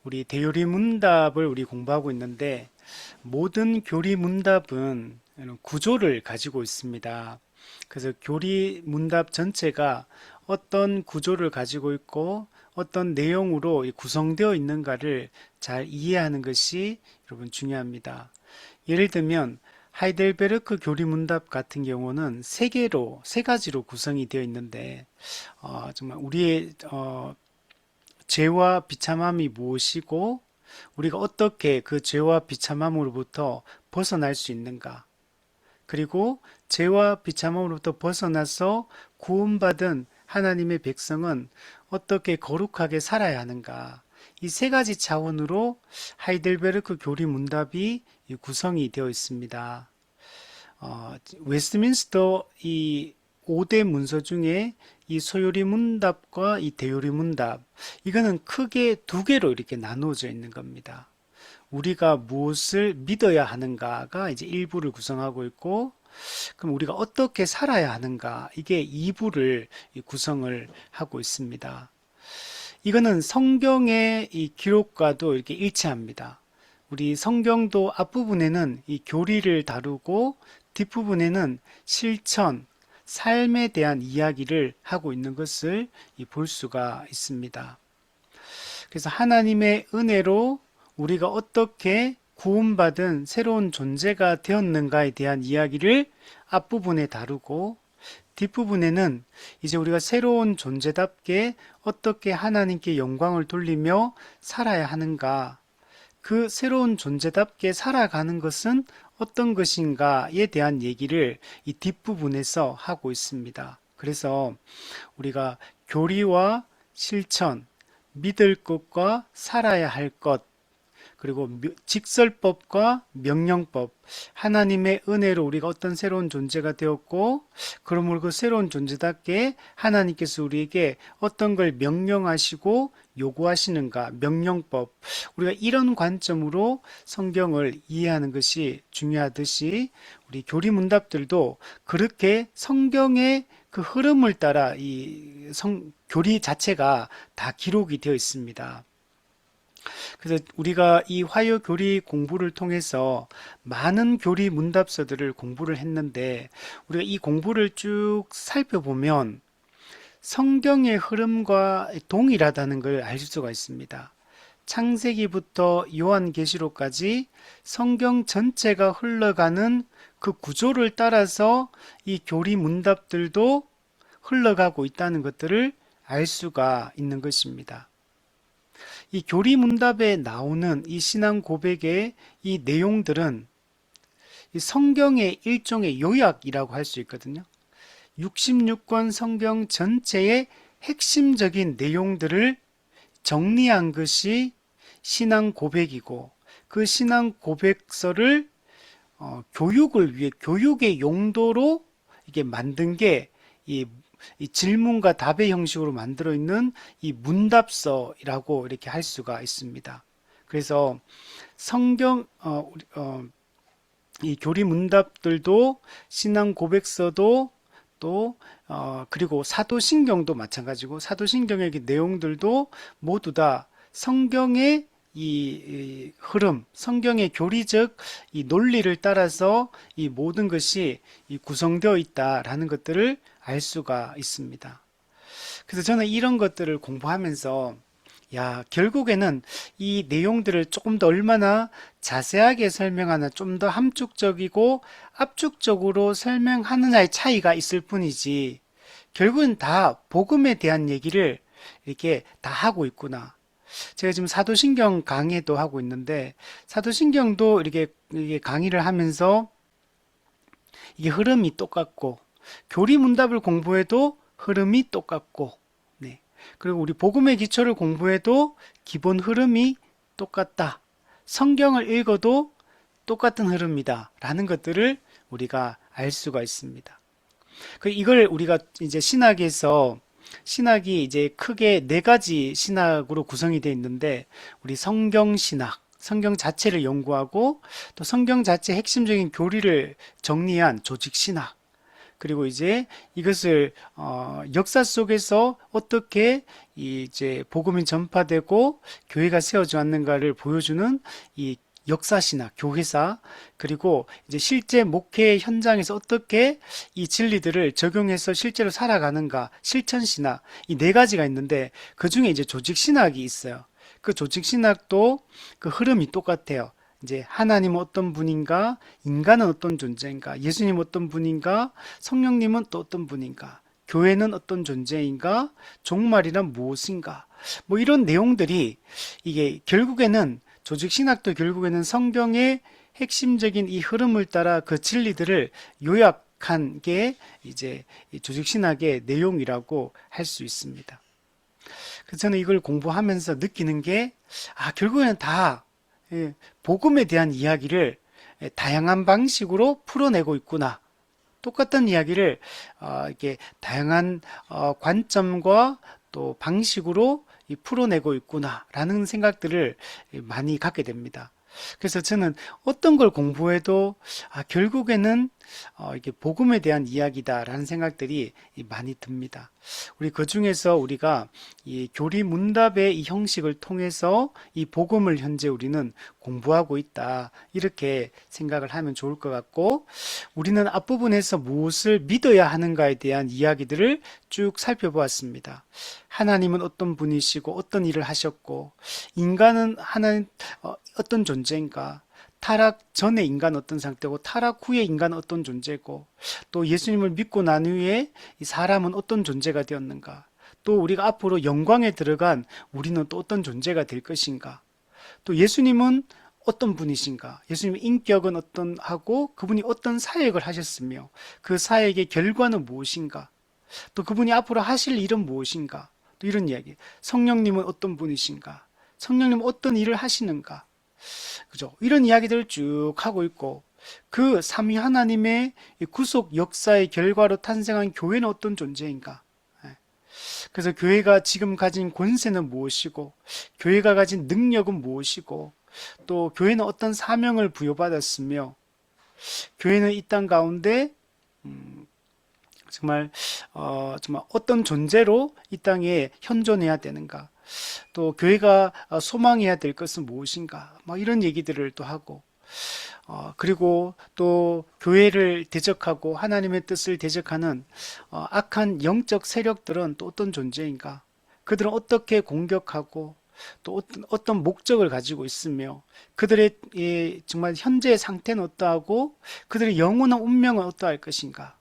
우리 대요리 문답을 우리 공부하고 있는데 모든 교리 문답은 이런 구조를 가지고 있습니다. 그래서 교리 문답 전체가 어떤 구조를 가지고 있고 어떤 내용으로 구성되어 있는가를 잘 이해하는 것이 여러분 중요합니다. 예를 들면 하이델베르크 교리 문답 같은 경우는 세 가지로 구성이 되어 있는데 정말 우리의 죄와 비참함이 무엇이고 우리가 어떻게 그 죄와 비참함으로부터 벗어날 수 있는가? 그리고 죄와 비참함으로부터 벗어나서 구원받은 하나님의 백성은 어떻게 거룩하게 살아야 하는가? 이 세 가지 차원으로 하이델베르크 교리 문답이 구성이 되어 있습니다. 웨스트민스터 이 5대 문서 중에 이 소요리 문답과 이 대요리 문답, 이거는 크게 두 개로 이렇게 나누어져 있는 겁니다. 우리가 무엇을 믿어야 하는가가 이제 1부를 구성하고 있고, 그럼 우리가 어떻게 살아야 하는가, 이게 2부를 구성을 하고 있습니다. 이거는 성경의 이 기록과도 이렇게 일치합니다. 우리 성경도 앞부분에는 이 교리를 다루고 뒷부분에는 실천, 삶에 대한 이야기를 하고 있는 것을 볼 수가 있습니다. 그래서 하나님의 은혜로 우리가 어떻게 구원받은 새로운 존재가 되었는가에 대한 이야기를 앞부분에 다루고 뒷부분에는 이제 우리가 새로운 존재답게 어떻게 하나님께 영광을 돌리며 살아야 하는가, 그 새로운 존재답게 살아가는 것은 어떤 것인가에 대한 얘기를 이 뒷부분에서 하고 있습니다. 그래서 우리가 교리와 실천, 믿을 것과 살아야 할 것, 그리고 직설법과 명령법, 하나님의 은혜로 우리가 어떤 새로운 존재가 되었고, 그러므로 그 새로운 존재답게 하나님께서 우리에게 어떤 걸 명령하시고 요구하시는가, 명령법, 우리가 이런 관점으로 성경을 이해하는 것이 중요하듯이 우리 교리 문답들도 그렇게 성경의 그 흐름을 따라 교리 자체가 다 기록이 되어 있습니다. 그래서 우리가 이 화요 교리 공부를 통해서 많은 교리 문답서들을 공부를 했는데 우리가 이 공부를 쭉 살펴보면 성경의 흐름과 동일하다는 걸 알 수가 있습니다. 창세기부터 요한계시록까지 성경 전체가 흘러가는 그 구조를 따라서 이 교리 문답들도 흘러가고 있다는 것들을 알 수가 있는 것입니다. 이 교리 문답에 나오는 이 신앙 고백의 이 내용들은 이 성경의 일종의 요약이라고 할 수 있거든요. 66권 성경 전체의 핵심적인 내용들을 정리한 것이 신앙 고백이고 그 신앙 고백서를 교육을 위해 교육의 용도로 이게 만든 게 이 질문과 답의 형식으로 만들어 있는 이 문답서라고 이렇게 할 수가 있습니다. 그래서 성경 이 교리 문답들도 신앙 고백서도 또 그리고 사도신경도 마찬가지고 사도신경의 내용들도 모두 다 성경의 이 흐름, 성경의 교리적 이 논리를 따라서 이 모든 것이 구성되어 있다라는 것들을 알 수가 있습니다. 그래서 저는 이런 것들을 공부하면서 결국에는 이 내용들을 조금 더 얼마나 자세하게 설명하나, 좀 더 함축적이고 압축적으로 설명하느냐의 차이가 있을 뿐이지, 결국은 다 복음에 대한 얘기를 이렇게 다 하고 있구나. 제가 지금 사도신경 강의도 하고 있는데, 사도신경도 이렇게 강의를 하면서 이게 흐름이 똑같고, 교리 문답을 공부해도 흐름이 똑같고, 네. 그리고 우리 복음의 기초를 공부해도 기본 흐름이 똑같다. 성경을 읽어도 똑같은 흐름이다. 라는 것들을 우리가 알 수가 있습니다. 이걸 우리가 이제 신학이 이제 크게 네 가지 신학으로 구성이 되어 있는데, 우리 성경 신학, 성경 자체를 연구하고 또 성경 자체 핵심적인 교리를 정리한 조직 신학, 그리고 이제 이것을 역사 속에서 어떻게 이제 복음이 전파되고 교회가 세워져 왔는가를 보여주는 이 역사신학, 교회사, 그리고 이제 실제 목회 현장에서 어떻게 이 진리들을 적용해서 실제로 살아가는가, 실천신학, 이 네 가지가 있는데, 그 중에 이제 조직신학이 있어요. 그 조직신학도 그 흐름이 똑같아요. 이제 하나님은 어떤 분인가, 인간은 어떤 존재인가, 예수님은 어떤 분인가, 성령님은 또 어떤 분인가, 교회는 어떤 존재인가, 종말이란 무엇인가, 뭐 이런 내용들이 이게 결국에는 조직신학도 결국에는 성경의 핵심적인 이 흐름을 따라 그 진리들을 요약한 게 이제 조직신학의 내용이라고 할 수 있습니다. 그래서 저는 이걸 공부하면서 느끼는 게, 결국에는 다 복음에 대한 이야기를 다양한 방식으로 풀어내고 있구나. 똑같은 이야기를 이렇게 다양한 관점과 또 방식으로 풀어내고 있구나라는 생각들을 많이 갖게 됩니다. 그래서 저는 어떤 걸 공부해도 결국에는 이게 복음에 대한 이야기다라는 생각들이 많이 듭니다. 우리 그 중에서 우리가 이 교리 문답의 이 형식을 통해서 이 복음을 현재 우리는 공부하고 있다, 이렇게 생각을 하면 좋을 것 같고, 우리는 앞부분에서 무엇을 믿어야 하는가에 대한 이야기들을 쭉 살펴보았습니다. 하나님은 어떤 분이시고 어떤 일을 하셨고, 인간은 하나님 어떤 존재인가, 타락 전의 인간 어떤 상태고 타락 후의 인간은 어떤 존재고, 또 예수님을 믿고 난 후에 이 사람은 어떤 존재가 되었는가, 또 우리가 앞으로 영광에 들어간 우리는 또 어떤 존재가 될 것인가, 또 예수님은 어떤 분이신가, 예수님의 인격은 어떤 하고 그분이 어떤 사역을 하셨으며 그 사역의 결과는 무엇인가, 또 그분이 앞으로 하실 일은 무엇인가, 또 이런 이야기, 성령님은 어떤 분이신가, 성령님은 어떤 일을 하시는가, 그죠? 이런 이야기들을 쭉 하고 있고, 그 삼위 하나님의 구속 역사의 결과로 탄생한 교회는 어떤 존재인가? 그래서 교회가 지금 가진 권세는 무엇이고, 교회가 가진 능력은 무엇이고, 또 교회는 어떤 사명을 부여받았으며, 교회는 이 땅 가운데 정말 어떤 존재로 이 땅에 현존해야 되는가, 또 교회가 소망해야 될 것은 무엇인가, 뭐 이런 얘기들을 또 하고, 그리고 또 교회를 대적하고 하나님의 뜻을 대적하는 악한 영적 세력들은 또 어떤 존재인가, 그들은 어떻게 공격하고 또 어떤 목적을 가지고 있으며, 그들의 정말 현재의 상태는 어떠하고 그들의 영원한 운명은 어떠할 것인가,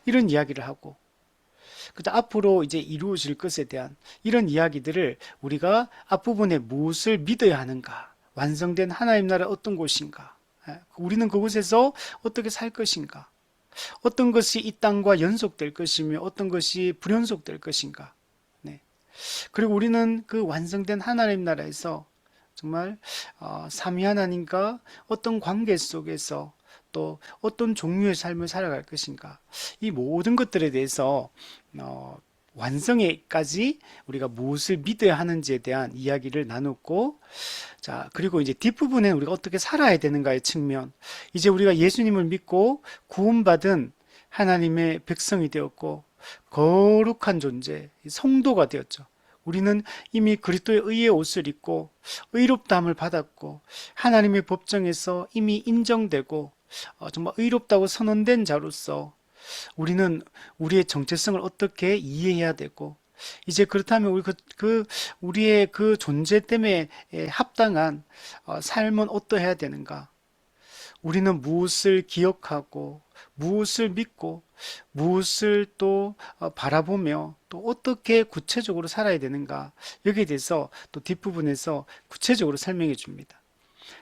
이런 이야기를 하고, 그다 앞으로 이제 이루어질 것에 대한 이런 이야기들을 우리가 앞부분에 무엇을 믿어야 하는가, 완성된 하나님 나라 어떤 곳인가, 우리는 그곳에서 어떻게 살 것인가, 어떤 것이 이 땅과 연속될 것이며 어떤 것이 불연속될 것인가. 네. 그리고 우리는 그 완성된 하나님 나라에서 정말 삼위 하나님과 어떤 관계 속에서 또 어떤 종류의 삶을 살아갈 것인가, 이 모든 것들에 대해서 완성에까지 우리가 무엇을 믿어야 하는지에 대한 이야기를 나눴고, 자, 그리고 이제 뒷부분에 우리가 어떻게 살아야 되는가의 측면, 이제 우리가 예수님을 믿고 구원받은 하나님의 백성이 되었고 거룩한 존재, 성도가 되었죠. 우리는 이미 그리스도의 의의 옷을 입고 의롭다함을 받았고 하나님의 법정에서 이미 인정되고 정말 의롭다고 선언된 자로서 우리는 우리의 정체성을 어떻게 이해해야 되고, 이제 그렇다면 우리의 그 존재 때문에 합당한 삶은 어떠해야 되는가, 우리는 무엇을 기억하고 무엇을 믿고 무엇을 또 바라보며 또 어떻게 구체적으로 살아야 되는가, 여기에 대해서 또 뒷부분에서 구체적으로 설명해 줍니다.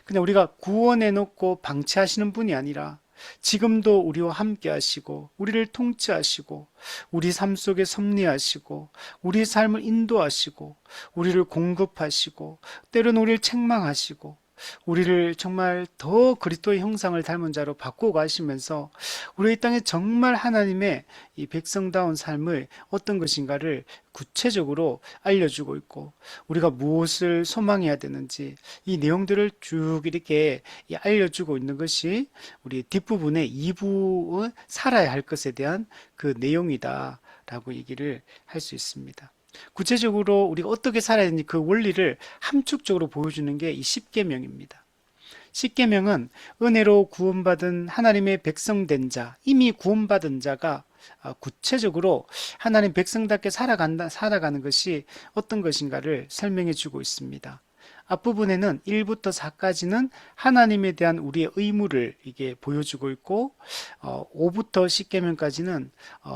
그냥 우리가 구원해 놓고 방치하시는 분이 아니라 지금도 우리와 함께 하시고 우리를 통치하시고 우리 삶 속에 섭리하시고 우리의 삶을 인도하시고 우리를 공급하시고 때로는 우리를 책망하시고 우리를 정말 더 그리스도의 형상을 닮은 자로 바꾸어 가시면서 우리 이 땅에 정말 하나님의 이 백성다운 삶을 어떤 것인가를 구체적으로 알려주고 있고 우리가 무엇을 소망해야 되는지 이 내용들을 쭉 이렇게 알려주고 있는 것이 우리 뒷부분의 2부 살아야 할 것에 대한 그 내용이다 라고 얘기를 할 수 있습니다. 구체적으로 우리가 어떻게 살아야 되는지 그 원리를 함축적으로 보여주는 게 이 십계명입니다. 십계명은 은혜로 구원받은 하나님의 백성된 자, 이미 구원받은 자가 구체적으로 하나님 백성답게 살아가는 것이 어떤 것인가를 설명해 주고 있습니다. 앞부분에는 1부터 4까지는 하나님에 대한 우리의 의무를 이게 보여주고 있고 5부터 10계명까지는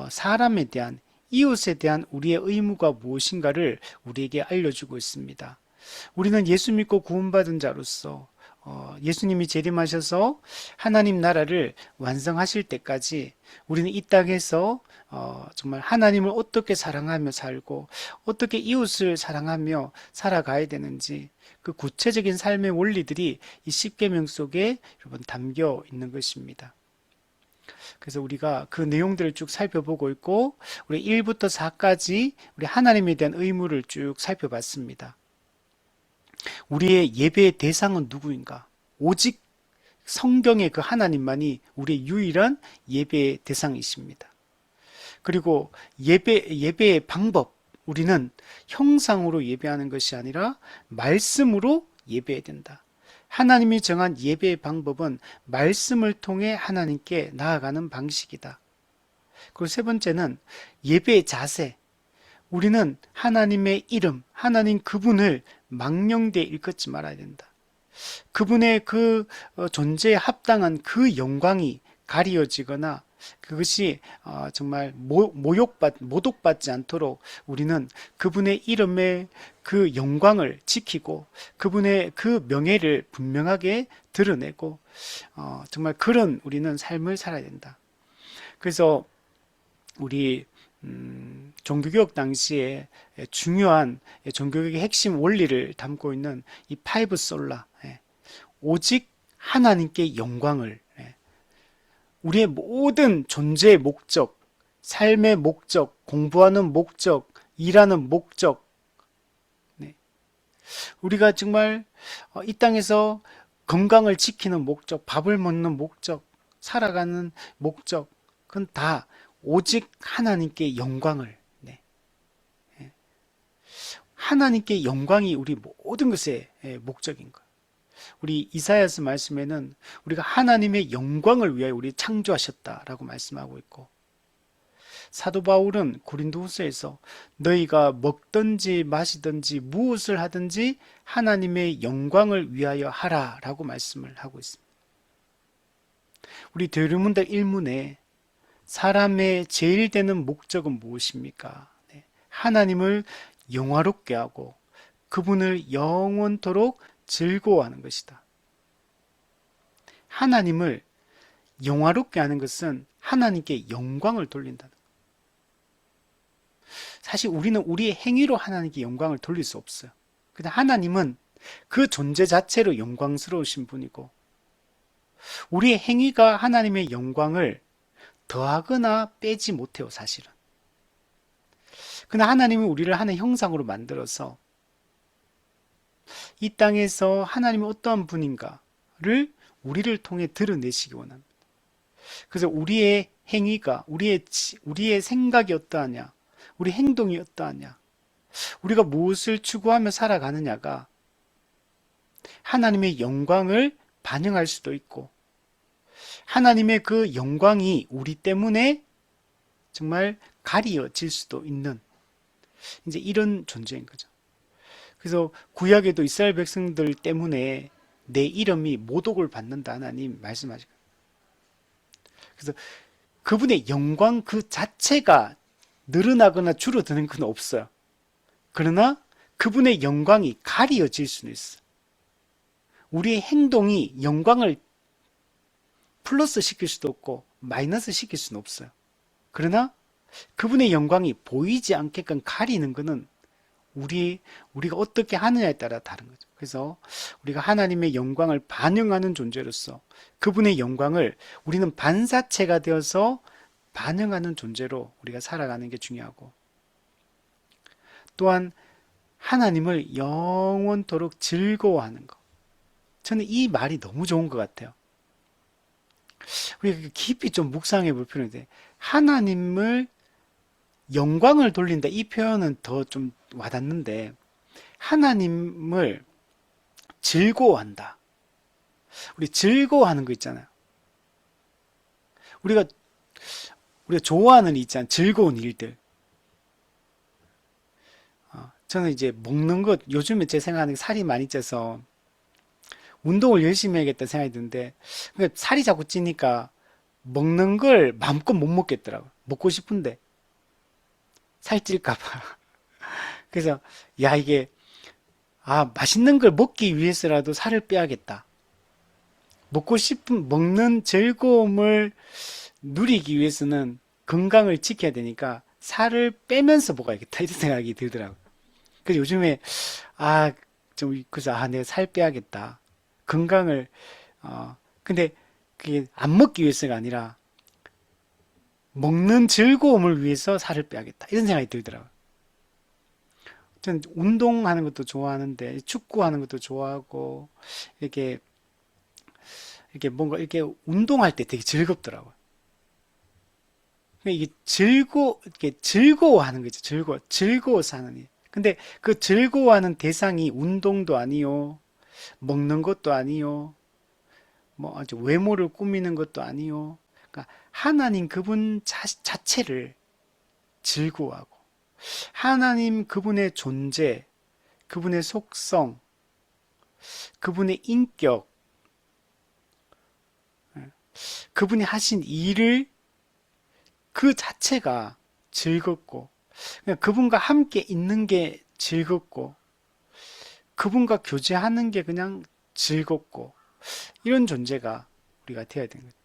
사람에 대한 이웃에 대한 우리의 의무가 무엇인가를 우리에게 알려주고 있습니다. 우리는 예수 믿고 구원받은 자로서 예수님이 재림하셔서 하나님 나라를 완성하실 때까지 우리는 이 땅에서 정말 하나님을 어떻게 사랑하며 살고 어떻게 이웃을 사랑하며 살아가야 되는지 그 구체적인 삶의 원리들이 이 십계명 속에 여러분 담겨 있는 것입니다. 그래서 우리가 그 내용들을 쭉 살펴보고 있고 우리 1부터 4까지 우리 하나님에 대한 의무를 쭉 살펴봤습니다. 우리의 예배의 대상은 누구인가? 오직 성경의 그 하나님만이 우리의 유일한 예배의 대상이십니다. 그리고 예배의 방법, 우리는 형상으로 예배하는 것이 아니라 말씀으로 예배해야 된다. 하나님이 정한 예배의 방법은 말씀을 통해 하나님께 나아가는 방식이다. 그리고 세 번째는 예배의 자세. 우리는 하나님의 이름, 하나님 그분을 망령되이 일컫지 말아야 된다. 그분의 그 존재에 합당한 그 영광이 가리어지거나 그것이 정말 모독받지 않도록 우리는 그분의 이름의 그 영광을 지키고 그분의 그 명예를 분명하게 드러내고 정말 그런 우리는 삶을 살아야 된다. 그래서 우리 종교개혁 당시에 중요한 종교개혁의 핵심 원리를 담고 있는 이 파이브 솔라, 오직 하나님께 영광을, 우리의 모든 존재의 목적, 삶의 목적, 공부하는 목적, 일하는 목적, 우리가 정말 이 땅에서 건강을 지키는 목적, 밥을 먹는 목적, 살아가는 목적, 그건 다 오직 하나님께 영광을, 하나님께 영광이 우리 모든 것의 목적인 거예요. 우리 이사야서 말씀에는 우리가 하나님의 영광을 위하여 우리 창조하셨다라고 말씀하고 있고, 사도 바울은 고린도후서에서 너희가 먹든지 마시든지 무엇을 하든지 하나님의 영광을 위하여 하라라고 말씀을 하고 있습니다. 우리 대류문답 1문에 사람의 제일 되는 목적은 무엇입니까? 하나님을 영화롭게 하고 그분을 영원토록 즐거워하는 것이다. 하나님을 영화롭게 하는 것은 하나님께 영광을 돌린다는 것. 사실 우리는 우리의 행위로 하나님께 영광을 돌릴 수 없어요. 근데 하나님은 그 존재 자체로 영광스러우신 분이고 우리의 행위가 하나님의 영광을 더하거나 빼지 못해요, 사실은. 그러나 하나님은 우리를 하나의 형상으로 만들어서 이 땅에서 하나님이 어떠한 분인가를 우리를 통해 드러내시기 원합니다. 그래서 우리의 행위가, 우리의 생각이 어떠하냐, 우리 행동이 어떠하냐, 우리가 무엇을 추구하며 살아가느냐가 하나님의 영광을 반영할 수도 있고 하나님의 그 영광이 우리 때문에 정말 가리어질 수도 있는 이제 이런 존재인 거죠. 그래서 구약에도 이스라엘 백성들 때문에 내 이름이 모독을 받는다 하나님 말씀하시고, 그래서 그분의 영광 그 자체가 늘어나거나 줄어드는 건 없어요. 그러나 그분의 영광이 가리어질 수는 있어. 우리의 행동이 영광을 플러스 시킬 수도 없고 마이너스 시킬 수는 없어요. 그러나 그분의 영광이 보이지 않게끔 가리는 것은 우리가 어떻게 하느냐에 따라 다른 거죠. 그래서 우리가 하나님의 영광을 반영하는 존재로서 그분의 영광을 우리는 반사체가 되어서 반영하는 존재로 우리가 살아가는 게 중요하고, 또한 하나님을 영원토록 즐거워하는 것. 저는 이 말이 너무 좋은 것 같아요. 우리가 깊이 좀 묵상해 볼 필요가 있는데, 하나님을 영광을 돌린다, 이 표현은 더 좀 와닿는데, 하나님을 즐거워한다. 우리 즐거워하는 거 있잖아요. 우리가 좋아하는 일 있잖아요. 즐거운 일들. 저는 이제 먹는 것, 요즘에 제 생각하는 게 살이 많이 쪄서 운동을 열심히 해야겠다 생각이 드는데, 그러니까 살이 자꾸 찌니까 먹는 걸 마음껏 못 먹겠더라고요. 먹고 싶은데 살찔까 봐. 그래서 야, 이게 맛있는 걸 먹기 위해서라도 살을 빼야겠다. 먹고 싶은 먹는 즐거움을 누리기 위해서는 건강을 지켜야 되니까 살을 빼면서 먹어야겠다, 이런 생각이 들더라고요. 그래서 요즘에 아, 그래서 내가 살 빼야겠다. 건강을 근데 그게 안 먹기 위해서가 아니라 먹는 즐거움을 위해서 살을 빼야겠다, 이런 생각이 들더라고요. 저는 운동하는 것도 좋아하는데 축구하는 것도 좋아하고 이렇게 뭔가 이렇게 운동할 때 되게 즐겁더라고요. 그러니까 이게 즐거워하는 거죠. 즐거워서 하는 일. 근데 그 즐거워하는 대상이 운동도 아니요, 먹는 것도 아니요, 뭐 아주 외모를 꾸미는 것도 아니요. 그러니까 하나님 그분 자체를 즐거워하고, 하나님 그분의 존재, 그분의 속성, 그분의 인격, 그분이 하신 일을 그 자체가 즐겁고, 그냥 그분과 함께 있는 게 즐겁고, 그분과 교제하는 게 그냥 즐겁고, 이런 존재가 우리가 되어야 되는 거죠.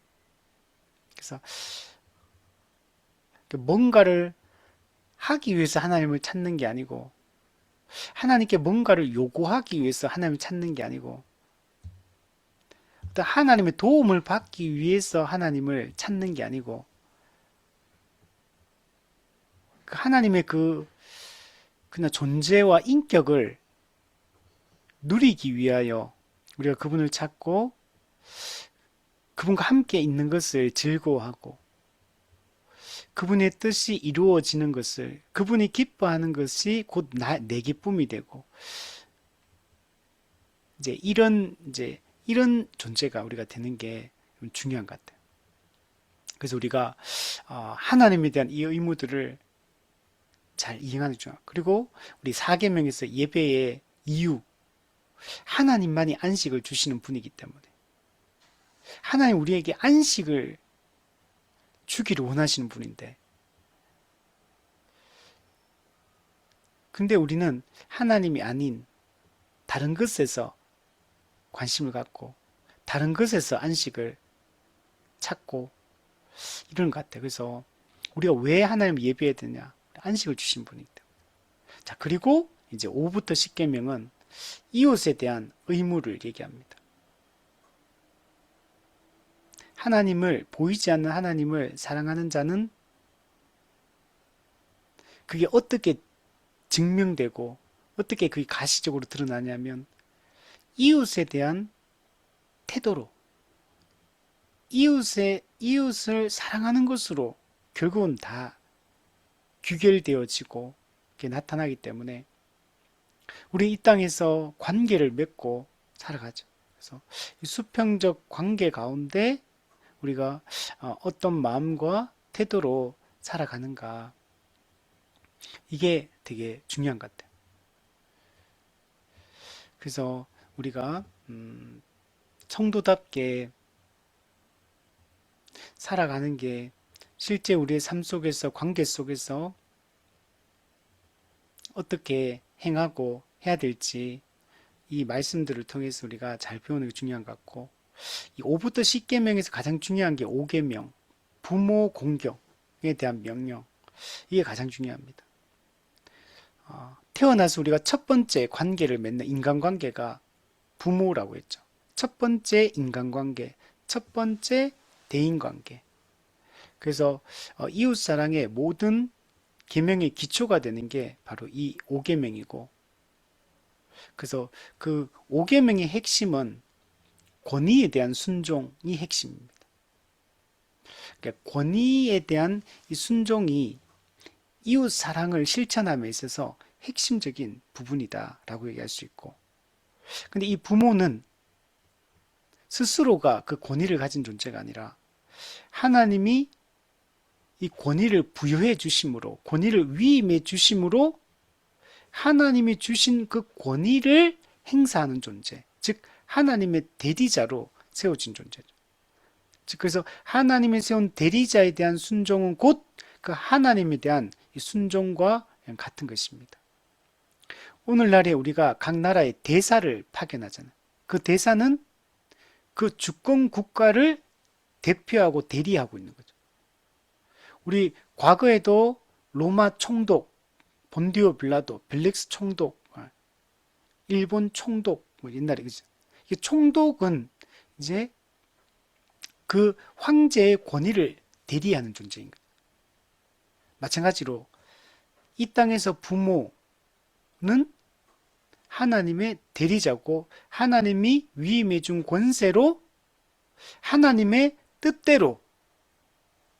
그래서 뭔가를 하기 위해서 하나님을 찾는 게 아니고, 하나님께 뭔가를 요구하기 위해서 하나님을 찾는 게 아니고, 어떤 하나님의 도움을 받기 위해서 하나님을 찾는 게 아니고, 그 하나님의 그냥 존재와 인격을 누리기 위하여 우리가 그분을 찾고 그분과 함께 있는 것을 즐거워하고, 그분의 뜻이 이루어지는 것을, 그분이 기뻐하는 것이 곧 내 기쁨이 되고, 이런 존재가 우리가 되는 게 중요한 것 같아요. 그래서 우리가 하나님에 대한 이 의무들을 잘 이행하는 게 중요하고, 그리고 우리 사계명에서 예배의 이유, 하나님만이 안식을 주시는 분이기 때문에 하나님 우리에게 안식을 주기를 원하시는 분인데, 근데 우리는 하나님이 아닌 다른 것에서 관심을 갖고 다른 것에서 안식을 찾고 이런 것 같아요. 그래서 우리가 왜 하나님을 예배해야 되냐? 안식을 주신 분이기 때문에. 자, 그리고 이제 5부터 10계명은 이웃에 대한 의무를 얘기합니다. 보이지 않는 하나님을 사랑하는 자는 그게 어떻게 증명되고 어떻게 그게 가시적으로 드러나냐면, 이웃에 대한 태도로, 이웃을 사랑하는 것으로 결국은 다 규결되어지고 그게 나타나기 때문에 우리 이 땅에서 관계를 맺고 살아가죠. 그래서 이 수평적 관계 가운데 우리가 어떤 마음과 태도로 살아가는가, 이게 되게 중요한 것 같아요. 그래서 우리가 성도답게 살아가는 게 실제 우리의 삶 속에서, 관계 속에서 어떻게 행하고 해야 될지 이 말씀들을 통해서 우리가 잘 배우는 게 중요한 것 같고, 이 5부터 10계명에서 가장 중요한 게 5계명, 부모 공경에 대한 명령, 이게 가장 중요합니다. 태어나서 우리가 첫 번째 관계를 맺는 인간관계가 부모라고 했죠. 첫 번째 인간관계, 첫 번째 대인관계. 그래서 이웃사랑의 모든 계명의 기초가 되는 게 바로 이 5계명이고, 그래서 그 5계명의 핵심은 권위에 대한 순종이 핵심입니다. 그러니까 권위에 대한 이 순종이 이웃 사랑을 실천함에 있어서 핵심적인 부분이다라고 얘기할 수 있고, 근데 이 부모는 스스로가 그 권위를 가진 존재가 아니라 하나님이 이 권위를 부여해 주심으로, 권위를 위임해 주심으로 하나님이 주신 그 권위를 행사하는 존재, 즉 하나님의 대리자로 세워진 존재죠. 즉 그래서 하나님이 세운 대리자에 대한 순종은 곧 그 하나님에 대한 이 순종과 같은 것입니다. 오늘날에 우리가 각 나라의 대사를 파견하잖아요. 그 대사는 그 주권 국가를 대표하고 대리하고 있는 거죠. 우리 과거에도 로마 총독, 본디오 빌라도, 벨릭스 총독, 일본 총독, 옛날에 그죠. 이 총독은 이제 그 황제의 권위를 대리하는 존재인 거죠. 마찬가지로 이 땅에서 부모는 하나님의 대리자고 하나님이 위임해 준 권세로 하나님의 뜻대로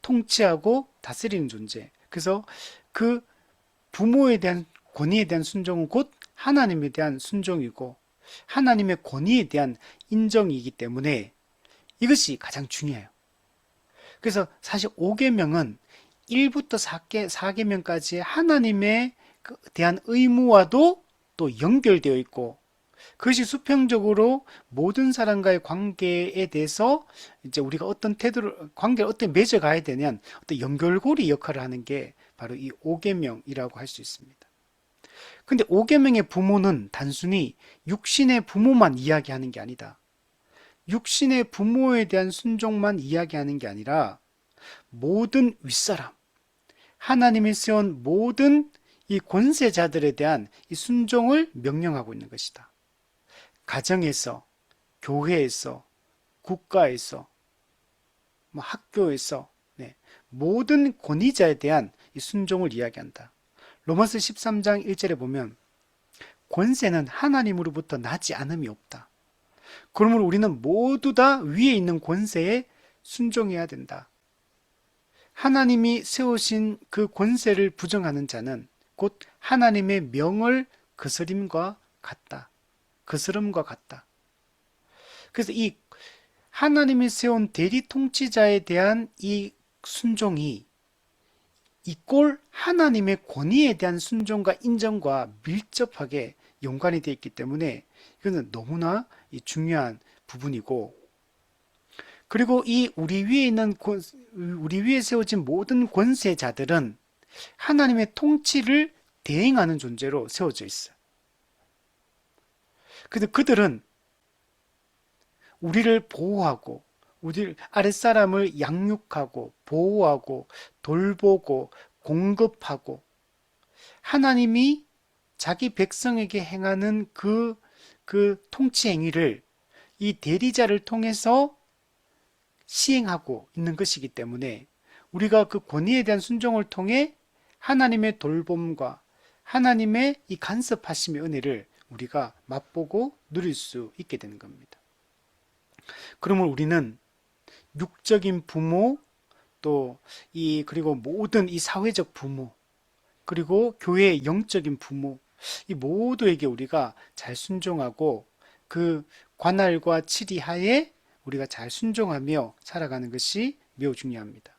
통치하고 다스리는 존재. 그래서 그 부모에 대한 권위에 대한 순종은 곧 하나님에 대한 순종이고 하나님의 권위에 대한 인정이기 때문에 이것이 가장 중요해요. 그래서 사실 5계명은 1부터 4계명까지 하나님에 대한 의무와도 또 연결되어 있고 그것이 수평적으로 모든 사람과의 관계에 대해서 이제 우리가 어떤 태도를 관계를 어떻게 맺어가야 되냐는 어떤 연결고리 역할을 하는 게 바로 이 5계명이라고 할 수 있습니다. 근데 5계명의 부모는 단순히 육신의 부모만 이야기하는 게 아니다. 육신의 부모에 대한 순종만 이야기하는 게 아니라 모든 윗사람, 하나님이 세운 모든 이 권세자들에 대한 이 순종을 명령하고 있는 것이다. 가정에서, 교회에서, 국가에서, 학교에서 모든 권위자에 대한 이 순종을 이야기한다. 로마서 13장 1절에 보면 권세는 하나님으로부터 나지 않음이 없다. 그러므로 우리는 모두 다 위에 있는 권세에 순종해야 된다. 하나님이 세우신 그 권세를 부정하는 자는 곧 하나님의 명을 거스름과 같다. 거스름과 같다. 그래서 이 하나님이 세운 대리 통치자에 대한 이 순종이 이꼴 하나님의 권위에 대한 순종과 인정과 밀접하게 연관이 되어 있기 때문에 이거는 너무나 중요한 부분이고, 그리고 이 우리 위에 세워진 모든 권세자들은 하나님의 통치를 대행하는 존재로 세워져 있어요. 그래서 그들은 우리를 보호하고 우리 아랫사람을 양육하고 보호하고 돌보고 공급하고 하나님이 자기 백성에게 행하는 그 통치 행위를 이 대리자를 통해서 시행하고 있는 것이기 때문에 우리가 그 권위에 대한 순종을 통해 하나님의 돌봄과 하나님의 이 간섭하심의 은혜를 우리가 맛보고 누릴 수 있게 되는 겁니다. 그러면 우리는 육적인 부모 그리고 모든 이 사회적 부모 그리고 교회의 영적인 부모 이 모두에게 우리가 잘 순종하고 그 관할과 치리하에 우리가 잘 순종하며 살아가는 것이 매우 중요합니다.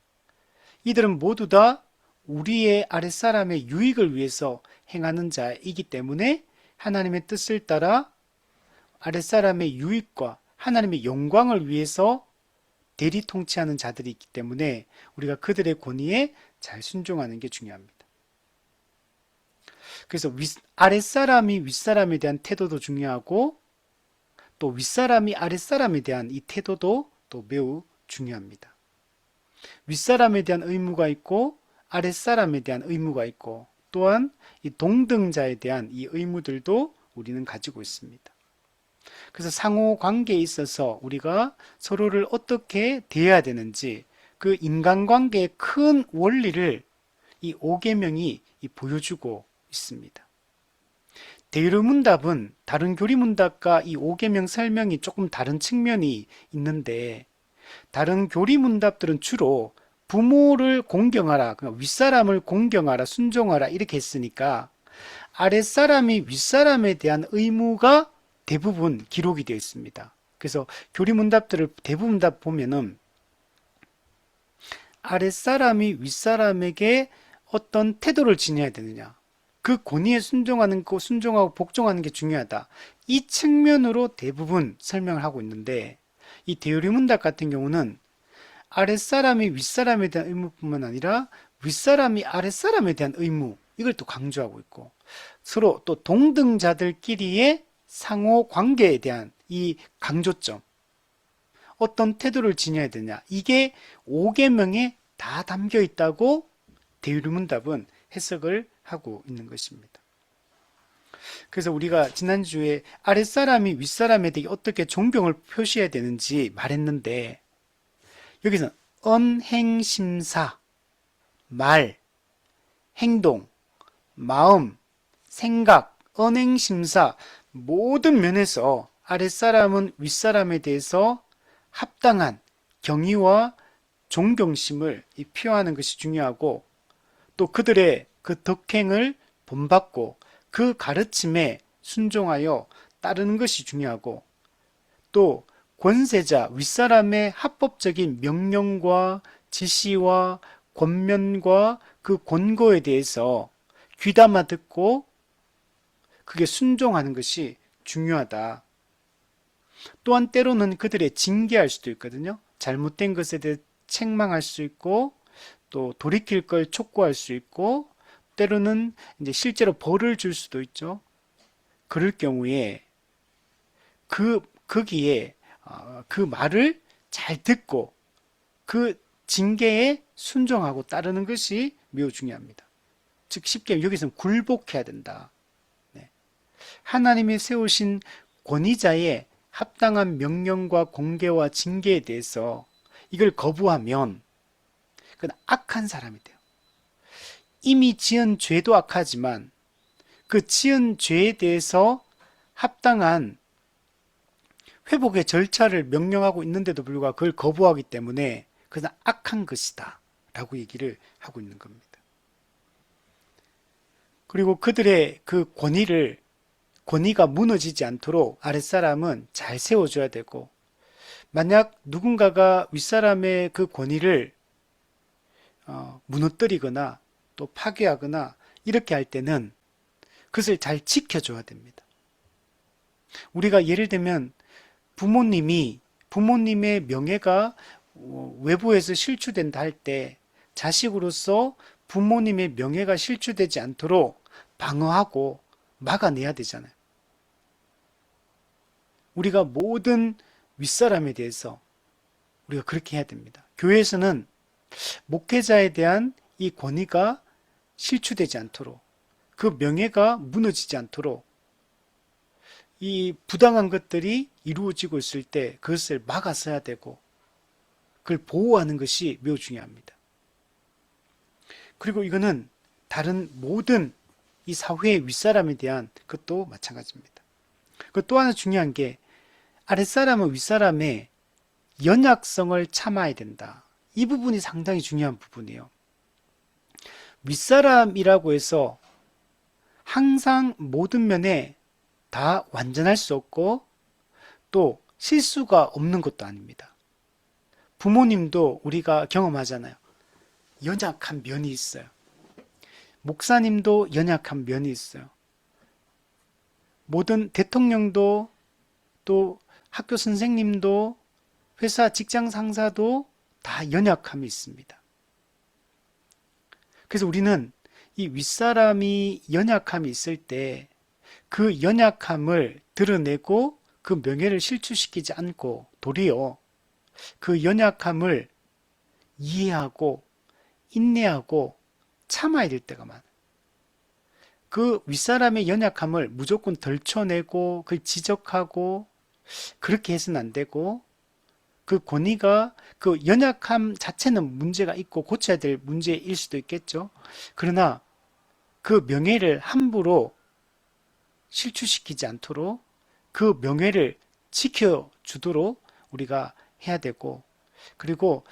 이들은 모두 다 우리의 아랫사람의 유익을 위해서 행하는 자이기 때문에 하나님의 뜻을 따라 아랫사람의 유익과 하나님의 영광을 위해서 대리 통치하는 자들이 있기 때문에 우리가 그들의 권위에 잘 순종하는 게 중요합니다. 그래서 아랫사람이 윗사람에 대한 태도도 중요하고 또 윗사람이 아랫사람에 대한 이 태도도 또 매우 중요합니다. 윗사람에 대한 의무가 있고 아랫사람에 대한 의무가 있고 또한 이 동등자에 대한 이 의무들도 우리는 가지고 있습니다. 그래서 상호 관계에 있어서 우리가 서로를 어떻게 대해야 되는지 그 인간관계의 큰 원리를 이 5계명이 보여주고 있습니다. 대류문답은 다른 교리문답과 이 5계명 설명이 조금 다른 측면이 있는데, 다른 교리문답들은 주로 부모를 공경하라, 그러니까 윗사람을 공경하라, 순종하라 이렇게 했으니까 아랫사람이 윗사람에 대한 의무가 대부분 기록이 되어 있습니다. 그래서 교리문답들을 대부분 다 보면은 아랫사람이 윗사람에게 어떤 태도를 지녀야 되느냐, 그 권위에 순종하는 거, 순종하고 복종하는 게 중요하다, 이 측면으로 대부분 설명을 하고 있는데, 이 대요리문답 같은 경우는 아랫사람이 윗사람에 대한 의무뿐만 아니라 윗사람이 아랫사람에 대한 의무, 이걸 또 강조하고 있고, 서로 또 동등자들끼리의 상호 관계에 대한 이 강조점, 어떤 태도를 지녀야 되냐, 이게 5계명에 다 담겨 있다고 대유문답은 해석을 하고 있는 것입니다. 그래서 우리가 지난주에 아랫사람이 윗사람에게 어떻게 존경을 표시해야 되는지 말했는데, 여기서 언행심사, 말, 행동, 마음, 생각, 언행심사 모든 면에서 아랫사람은 윗사람에 대해서 합당한 경의와 존경심을 표하는 것이 중요하고, 또 그들의 그 덕행을 본받고 그 가르침에 순종하여 따르는 것이 중요하고, 또 권세자 윗사람의 합법적인 명령과 지시와 권면과 그 권고에 대해서 귀담아 듣고 그게 순종하는 것이 중요하다. 또한 때로는 그들의 징계할 수도 있거든요. 잘못된 것에 대해 책망할 수 있고, 또 돌이킬 걸 촉구할 수 있고, 때로는 이제 실제로 벌을 줄 수도 있죠. 그럴 경우에 거기에 그 말을 잘 듣고 그 징계에 순종하고 따르는 것이 매우 중요합니다. 즉 쉽게 여기서는 굴복해야 된다. 네. 하나님이 세우신 권위자의 합당한 명령과 공개와 징계에 대해서 이걸 거부하면 그건 악한 사람이 돼요. 이미 지은 죄도 악하지만 그 지은 죄에 대해서 합당한 회복의 절차를 명령하고 있는데도 불구하고 그걸 거부하기 때문에 그건 악한 것이다 라고 얘기를 하고 있는 겁니다. 그리고 그들의 그 권위가 무너지지 않도록 아랫사람은 잘 세워줘야 되고, 만약 누군가가 윗사람의 그 권위를 무너뜨리거나 또 파괴하거나 이렇게 할 때는 그것을 잘 지켜줘야 됩니다. 우리가 예를 들면 부모님의 명예가 외부에서 실추된다 할 때 자식으로서 부모님의 명예가 실추되지 않도록 방어하고 막아내야 되잖아요. 우리가 모든 윗사람에 대해서 우리가 그렇게 해야 됩니다. 교회에서는 목회자에 대한 이 권위가 실추되지 않도록, 그 명예가 무너지지 않도록 이 부당한 것들이 이루어지고 있을 때 그것을 막아서야 되고, 그걸 보호하는 것이 매우 중요합니다. 그리고 이거는 다른 모든 이 사회의 윗사람에 대한 것도 마찬가지입니다. 또 하나 중요한 게, 아랫사람은 윗사람의 연약성을 참아야 된다. 이 부분이 상당히 중요한 부분이에요. 윗사람이라고 해서 항상 모든 면에 다 완전할 수 없고 또 실수가 없는 것도 아닙니다. 부모님도 우리가 경험하잖아요. 연약한 면이 있어요. 목사님도 연약한 면이 있어요. 모든 대통령도, 또 학교 선생님도, 회사 직장 상사도 다 연약함이 있습니다. 그래서 우리는 이 윗사람이 연약함이 있을 때 그 연약함을 드러내고 그 명예를 실추시키지 않고 도리어 그 연약함을 이해하고 인내하고 참아야 될 때가 많아요. 그 윗사람의 연약함을 무조건 덜쳐내고 그걸 지적하고 그렇게 해서는 안 되고, 그 권위가 그 연약함 자체는 문제가 있고 고쳐야 될 문제일 수도 있겠죠. 그러나 그 명예를 함부로 실추시키지 않도록 그 명예를 지켜주도록 우리가 해야 되고, 그리고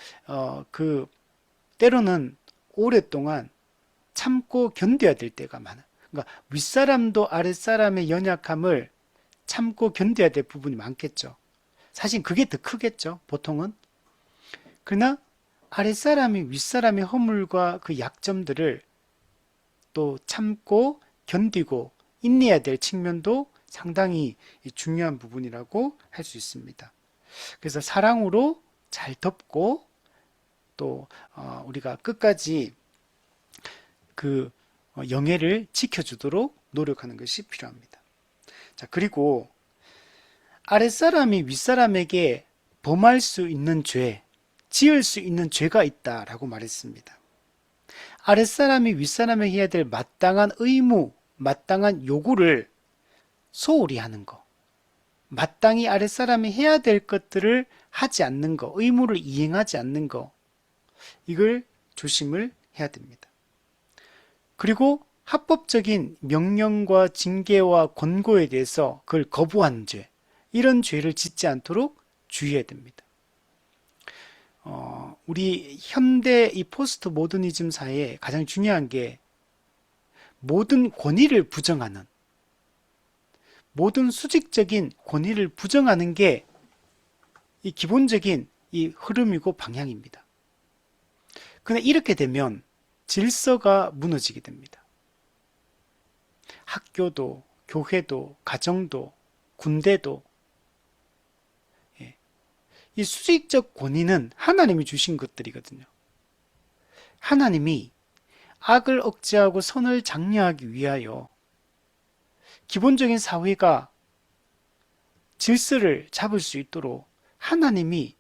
그 때로는 오랫동안 참고 견뎌야 될 때가 많아. 그러니까 윗사람도 아랫사람의 연약함을 참고 견뎌야 될 부분이 많겠죠. 사실 그게 더 크겠죠, 보통은. 그러나 아랫사람이 윗사람의 허물과 그 약점들을 또 참고 견디고 인내해야 될 측면도 상당히 중요한 부분이라고 할 수 있습니다. 그래서 사랑으로 잘 덮고 또 우리가 끝까지 그 영예를 지켜주도록 노력하는 것이 필요합니다. 자, 그리고 아랫사람이 윗사람에게 범할 수 있는 죄, 지을 수 있는 죄가 있다라고 말했습니다. 아랫사람이 윗사람에게 해야 될 마땅한 의무, 마땅한 요구를 소홀히 하는 거, 마땅히 아랫사람이 해야 될 것들을 하지 않는 거, 의무를 이행하지 않는 거, 이걸 조심을 해야 됩니다. 그리고 합법적인 명령과 징계와 권고에 대해서 그걸 거부하는 죄, 이런 죄를 짓지 않도록 주의해야 됩니다. 우리 현대 이 포스트 모더니즘 사회에 가장 중요한 게 모든 권위를 부정하는, 모든 수직적인 권위를 부정하는 게 이 기본적인 이 흐름이고 방향입니다. 그런데 이렇게 되면 질서가 무너지게 됩니다. 학교도, 교회도, 가정도, 군대도, 이 수직적 권위는 하나님이 주신 것들이거든요. 하나님이 악을 억제하고 선을 장려하기 위하여 기본적인 사회가 질서를 잡을 수 있도록 하나님이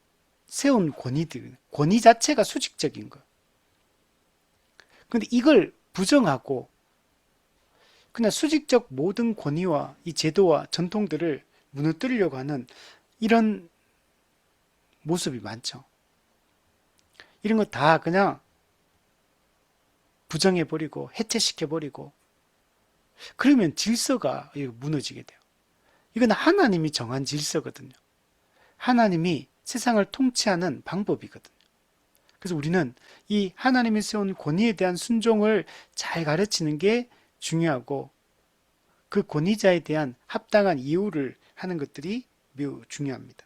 세운 권위들, 권위 자체가 수직적인 거예요. 그런데 이걸 부정하고 그냥 수직적 모든 권위와 이 제도와 전통들을 무너뜨리려고 하는 이런 모습이 많죠. 이런 거 다 그냥 부정해버리고 해체시켜버리고 그러면 질서가 무너지게 돼요. 이건 하나님이 정한 질서거든요. 하나님이 세상을 통치하는 방법이거든요. 그래서 우리는 이 하나님이 세운 권위에 대한 순종을 잘 가르치는 게 중요하고 그 권위자에 대한 합당한 이유를 하는 것들이 매우 중요합니다.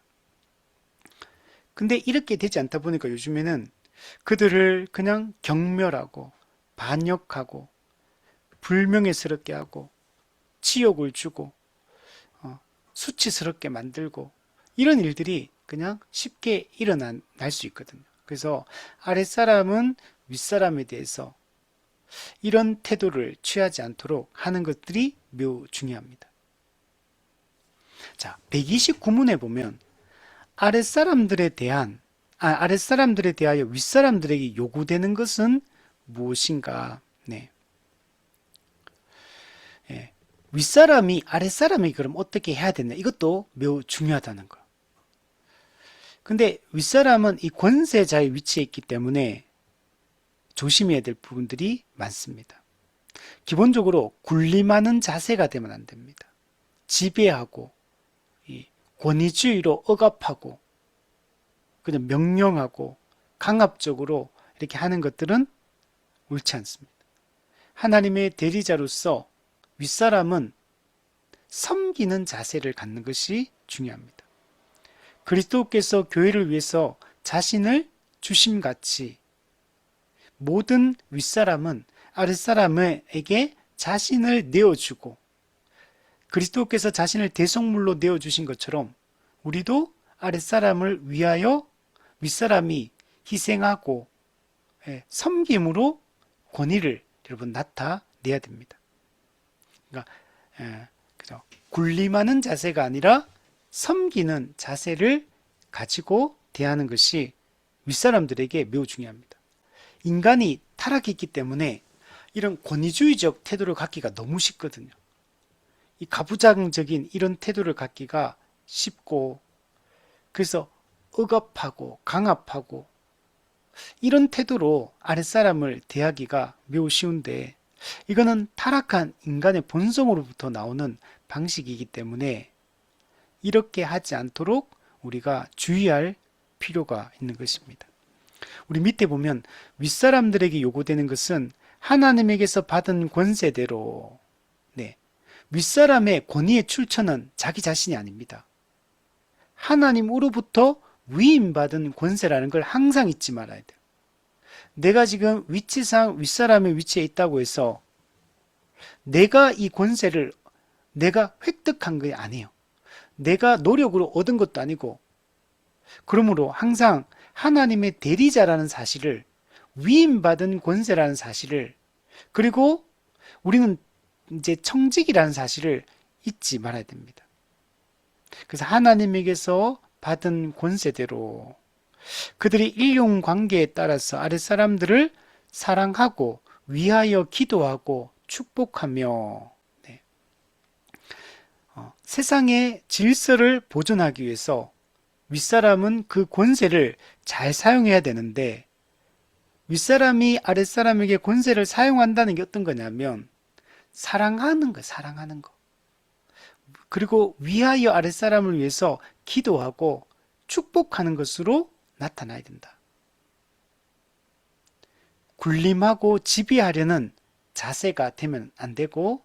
근데 이렇게 되지 않다 보니까 요즘에는 그들을 그냥 경멸하고 반역하고 불명예스럽게 하고 치욕을 주고 수치스럽게 만들고 이런 일들이 그냥 쉽게 일어날 수 있거든요. 그래서 아랫사람은 윗사람에 대해서 이런 태도를 취하지 않도록 하는 것들이 매우 중요합니다. 자, 129문에 보면 아랫사람들에 대하여 윗사람들에게 요구되는 것은 무엇인가? 네. 예. 윗사람이 아랫사람이 그럼 어떻게 해야 되나? 이것도 매우 중요하다는 거. 근데 윗사람은 이 권세자의 위치에 있기 때문에 조심해야 될 부분들이 많습니다. 기본적으로 군림하는 자세가 되면 안 됩니다. 지배하고 권위주의로 억압하고 그냥 명령하고 강압적으로 이렇게 하는 것들은 옳지 않습니다. 하나님의 대리자로서 윗사람은 섬기는 자세를 갖는 것이 중요합니다. 그리스도께서 교회를 위해서 자신을 주심같이 모든 윗사람은 아랫사람에게 자신을 내어주고 그리스도께서 자신을 대속물로 내어주신 것처럼 우리도 아랫사람을 위하여 윗사람이 희생하고 섬김으로 권위를 여러분 나타내야 됩니다. 그러니까 그죠? 군림하는 자세가 아니라 섬기는 자세를 가지고 대하는 것이 윗사람들에게 매우 중요합니다. 인간이 타락했기 때문에 이런 권위주의적 태도를 갖기가 너무 쉽거든요. 이 가부장적인 이런 태도를 갖기가 쉽고, 그래서 억압하고 강압하고 이런 태도로 아랫사람을 대하기가 매우 쉬운데, 이거는 타락한 인간의 본성으로부터 나오는 방식이기 때문에 이렇게 하지 않도록 우리가 주의할 필요가 있는 것입니다. 우리 밑에 보면 윗사람들에게 요구되는 것은 하나님에게서 받은 권세대로, 네, 윗사람의 권위의 출처는 자기 자신이 아닙니다. 하나님으로부터 위임받은 권세라는 걸 항상 잊지 말아야 돼요. 내가 지금 위치상 윗사람의 위치에 있다고 해서 내가 이 권세를 내가 획득한 게 아니에요. 내가 노력으로 얻은 것도 아니고, 그러므로 항상 하나님의 대리자라는 사실을, 위임받은 권세라는 사실을, 그리고 우리는 이제 청직이라는 사실을 잊지 말아야 됩니다. 그래서 하나님에게서 받은 권세대로 그들이 일용 관계에 따라서 아랫사람들을 사랑하고 위하여 기도하고 축복하며, 네, 세상의 질서를 보존하기 위해서 윗사람은 그 권세를 잘 사용해야 되는데, 윗사람이 아랫사람에게 권세를 사용한다는 게 어떤 거냐면 사랑하는 거예요. 사랑하는 거. 그리고 위하여 아랫사람을 위해서 기도하고 축복하는 것으로 나타나야 된다. 군림하고 지배하려는 자세가 되면 안 되고,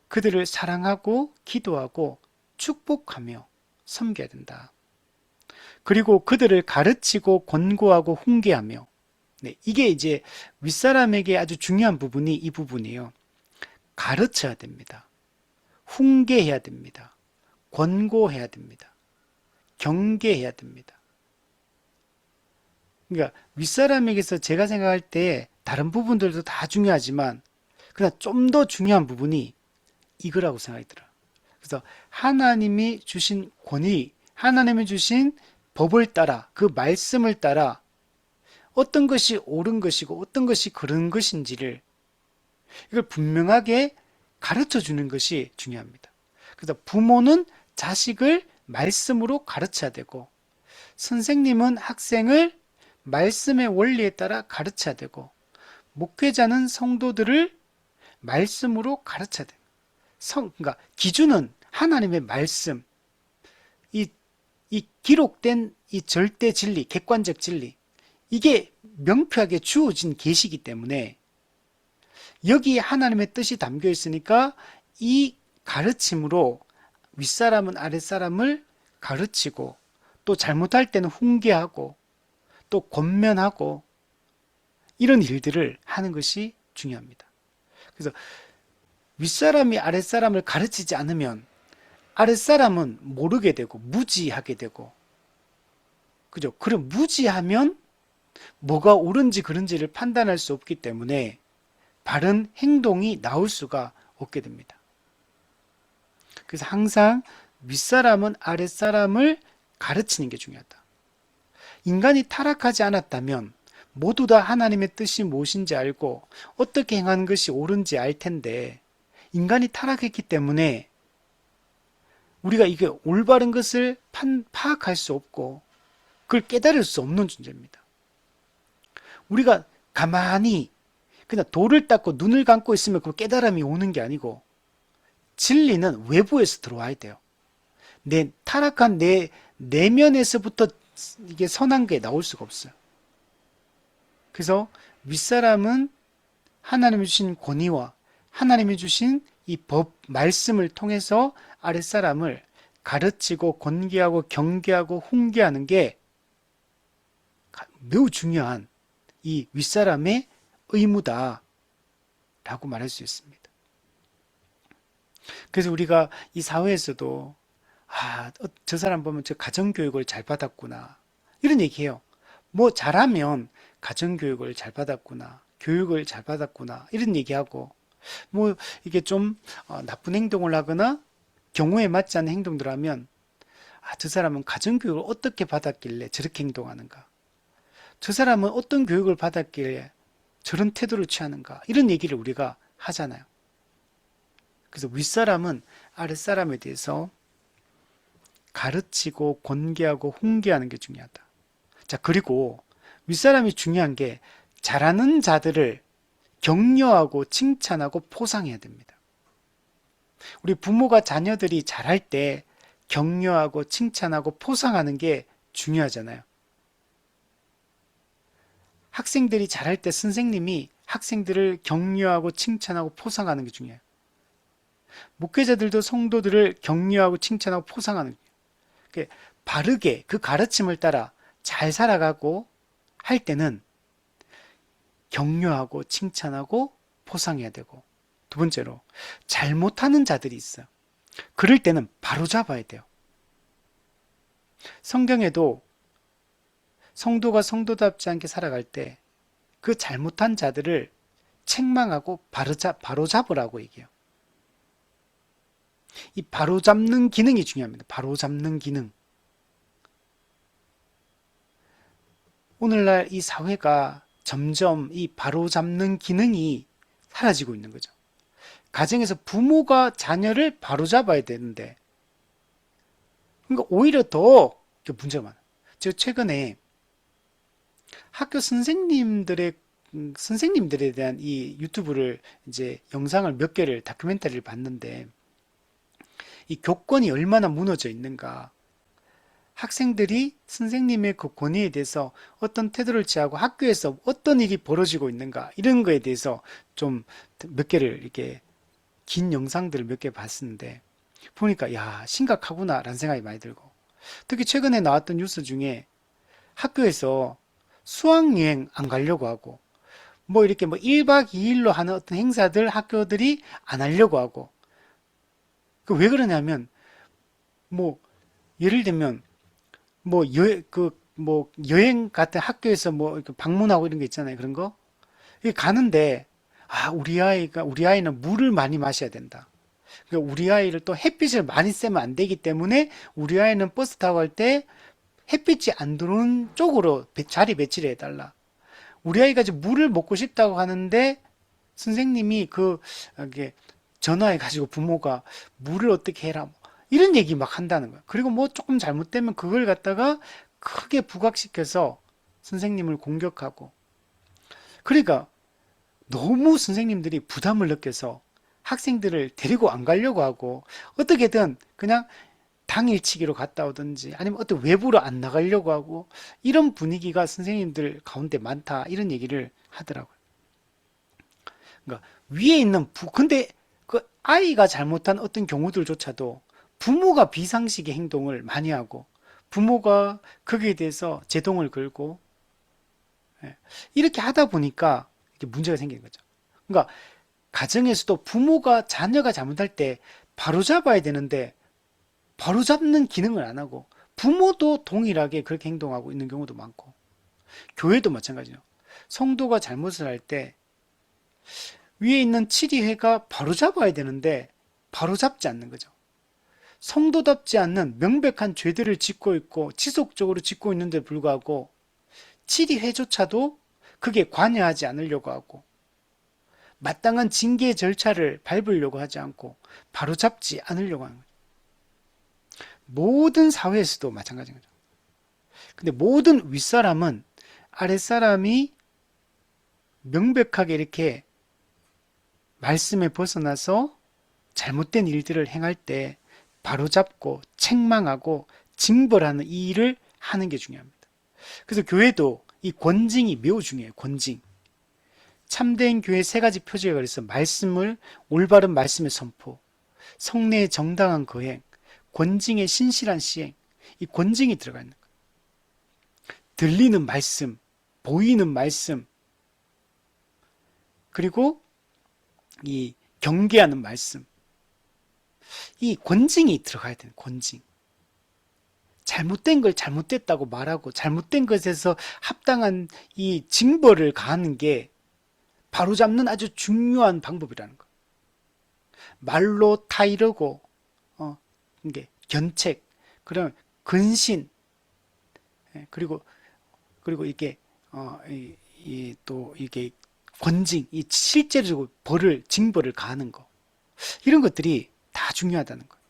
그들을 사랑하고 기도하고 축복하며 섬겨야 된다. 그리고 그들을 가르치고 권고하고 훈계하며, 네, 이게 이제 윗사람에게 아주 중요한 부분이 이 부분이에요. 가르쳐야 됩니다. 훈계해야 됩니다. 권고해야 됩니다. 경계해야 됩니다. 그러니까 윗사람에게서 제가 생각할 때 다른 부분들도 다 중요하지만 그러나 좀 더 중요한 부분이 이거라고 생각이 들어요. 그래서 하나님이 주신 권위, 하나님이 주신 법을 따라, 그 말씀을 따라 어떤 것이 옳은 것이고 어떤 것이 그른 것인지를 이걸 분명하게 가르쳐 주는 것이 중요합니다. 그래서 부모는 자식을 말씀으로 가르쳐야 되고, 선생님은 학생을 말씀의 원리에 따라 가르쳐야 되고, 목회자는 성도들을 말씀으로 가르쳐야 돼요. 그러니까 기준은 하나님의 말씀, 이 기록된 이 절대 진리, 객관적 진리, 이게 명쾌하게 주어진 계시이기 때문에 여기에 하나님의 뜻이 담겨 있으니까 이 가르침으로 윗사람은 아랫사람을 가르치고, 또 잘못할 때는 훈계하고 또 권면하고 이런 일들을 하는 것이 중요합니다. 그래서 윗사람이 아랫사람을 가르치지 않으면 아랫사람은 모르게 되고 무지하게 되고, 그죠? 그럼 무지하면 뭐가 옳은지 그른지를 판단할 수 없기 때문에 바른 행동이 나올 수가 없게 됩니다. 그래서 항상 윗사람은 아랫사람을 가르치는 게 중요하다. 인간이 타락하지 않았다면 모두 다 하나님의 뜻이 무엇인지 알고 어떻게 행하는 것이 옳은지 알 텐데, 인간이 타락했기 때문에 우리가 이게 올바른 것을 파악할 수 없고 그걸 깨달을 수 없는 존재입니다. 우리가 가만히 그냥 돌을 닦고 눈을 감고 있으면 그 깨달음이 오는 게 아니고, 진리는 외부에서 들어와야 돼요. 타락한 내 내면에서부터 이게 선한 게 나올 수가 없어요. 그래서 윗사람은 하나님이 주신 권위와 하나님이 주신 이 법, 말씀을 통해서 아랫사람을 가르치고 권계하고 경계하고 훈계하는 게 매우 중요한 이 윗사람의 의무다 라고 말할 수 있습니다. 그래서 우리가 이 사회에서도 저 사람 보면 저 가정교육을 잘 받았구나 이런 얘기해요. 뭐 잘하면 가정교육을 잘 받았구나, 교육을 잘 받았구나 이런 얘기하고, 뭐 이게 좀 나쁜 행동을 하거나 경우에 맞지 않는 행동들을 하면 저 사람은 가정교육을 어떻게 받았길래 저렇게 행동하는가, 저 사람은 어떤 교육을 받았길래 저런 태도를 취하는가? 이런 얘기를 우리가 하잖아요. 그래서 윗사람은 아랫사람에 대해서 가르치고 권계하고 훈계하는 게 중요하다. 자, 그리고 윗사람이 중요한 게 잘하는 자들을 격려하고 칭찬하고 포상해야 됩니다. 우리 부모가 자녀들이 잘할 때 격려하고 칭찬하고 포상하는 게 중요하잖아요. 학생들이 잘할 때 선생님이 학생들을 격려하고 칭찬하고 포상하는 게 중요해요. 목회자들도 성도들을 격려하고 칭찬하고 포상하는 게 바르게 그 가르침을 따라 잘 살아가고 할 때는 격려하고 칭찬하고 포상해야 되고, 두 번째로 잘못하는 자들이 있어요. 그럴 때는 바로 잡아야 돼요. 성경에도 성도가 성도답지 않게 살아갈 때 그 잘못한 자들을 책망하고 바로 잡으라고 얘기해요. 이 바로 잡는 기능이 중요합니다. 바로 잡는 기능. 오늘날 이 사회가 점점 이 바로 잡는 기능이 사라지고 있는 거죠. 가정에서 부모가 자녀를 바로 잡아야 되는데, 그러니까 오히려 더 문제가 많아요. 제가 최근에 학교 선생님들에 대한 이 유튜브를 이제 영상을 몇 개를 다큐멘터리를 봤는데, 이 교권이 얼마나 무너져 있는가. 학생들이 선생님의 그 권위에 대해서 어떤 태도를 취하고 학교에서 어떤 일이 벌어지고 있는가. 이런 거에 대해서 좀 몇 개를 이렇게 긴 영상들을 몇 개 봤었는데, 보니까, 야, 심각하구나. 라는 생각이 많이 들고. 특히 최근에 나왔던 뉴스 중에 학교에서 수학여행 안 가려고 하고, 뭐 이렇게 뭐 1박 2일로 하는 어떤 행사들 학교들이 안 하려고 하고, 그 왜 그러냐면, 뭐, 예를 들면, 뭐, 뭐, 여행 같은 학교에서 뭐, 이렇게 방문하고 이런 게 있잖아요. 그런 거. 이게 가는데, 아, 우리 아이는 물을 많이 마셔야 된다. 그러니까 우리 아이를 또 햇빛을 많이 쐬면 안 되기 때문에 우리 아이는 버스 타고 갈 때 햇빛이 안 들어오는 쪽으로 자리 배치를 해달라. 우리 아이가 지금 물을 먹고 싶다고 하는데 선생님이 이게 전화해가지고 부모가 물을 어떻게 해라. 이런 얘기 막 한다는 거야. 그리고 뭐 조금 잘못되면 그걸 갖다가 크게 부각시켜서 선생님을 공격하고. 그러니까 너무 선생님들이 부담을 느껴서 학생들을 데리고 안 가려고 하고 어떻게든 그냥 당일치기로 갔다 오든지 아니면 어떤 외부로 안 나가려고 하고 이런 분위기가 선생님들 가운데 많다 이런 얘기를 하더라고요. 그러니까 위에 있는 근데 그 아이가 잘못한 어떤 경우들조차도 부모가 비상식의 행동을 많이 하고 부모가 거기에 대해서 제동을 걸고 예, 이렇게 하다 보니까 이렇게 문제가 생기는 거죠. 그러니까 가정에서도 부모가 자녀가 잘못할 때 바로잡아야 되는데 바로잡는 기능을 안 하고 부모도 동일하게 그렇게 행동하고 있는 경우도 많고 교회도 마찬가지죠. 성도가 잘못을 할 때 위에 있는 치리회가 바로잡아야 되는데 바로잡지 않는 거죠. 성도답지 않는 명백한 죄들을 짓고 있고 지속적으로 짓고 있는데 불구하고 치리회조차도 그게 관여하지 않으려고 하고 마땅한 징계 절차를 밟으려고 하지 않고 바로잡지 않으려고 하는 거죠. 모든 사회에서도 마찬가지인 거죠. 근데 모든 윗사람은 아랫사람이 명백하게 이렇게 말씀에 벗어나서 잘못된 일들을 행할 때 바로잡고 책망하고 징벌하는 이 일을 하는 게 중요합니다. 그래서 교회도 이 권징이 매우 중요해요. 권징. 참된 교회 세 가지 표제가 그래서 올바른 말씀의 선포, 성례의 정당한 거행, 권징의 신실한 시행, 이 권징이 들어가 있는 거예요. 들리는 말씀, 보이는 말씀, 그리고 이 경계하는 말씀, 이 권징이 들어가야 되는 권징. 잘못된 걸 잘못됐다고 말하고 잘못된 것에서 합당한 이 징벌을 가하는 게 바로잡는 아주 중요한 방법이라는 거. 말로 타이르고 이게 견책, 그런 근신, 그리고 이게 또 이게 권징, 이 실제로 징벌을 가하는 거. 이런 것들이 다 중요하다는 거예요.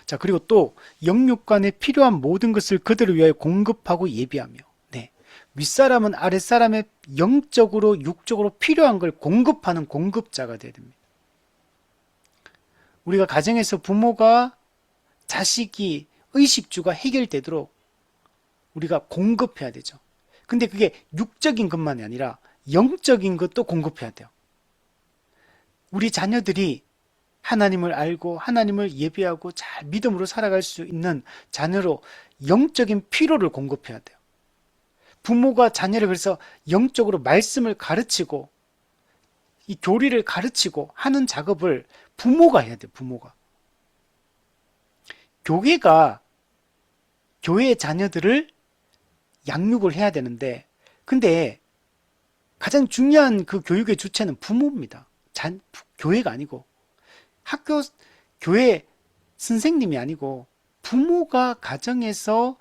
자, 그리고 또 영육간에 필요한 모든 것을 그들을 위하여 공급하고 예비하며. 네. 윗사람은 아랫사람의 영적으로 육적으로 필요한 걸 공급하는 공급자가 되어야 됩니다. 우리가 가정에서 부모가 자식이 의식주가 해결되도록 우리가 공급해야 되죠. 근데 그게 육적인 것만이 아니라 영적인 것도 공급해야 돼요. 우리 자녀들이 하나님을 알고 하나님을 예배하고 잘 믿음으로 살아갈 수 있는 자녀로 영적인 필요를 공급해야 돼요. 부모가 자녀를 그래서 영적으로 말씀을 가르치고 이 교리를 가르치고 하는 작업을 부모가 해야 돼요. 부모가. 교회가 교회의 자녀들을 양육을 해야 되는데 근데 가장 중요한 그 교육의 주체는 부모입니다. 교회가 아니고 학교 교회 선생님이 아니고 부모가 가정에서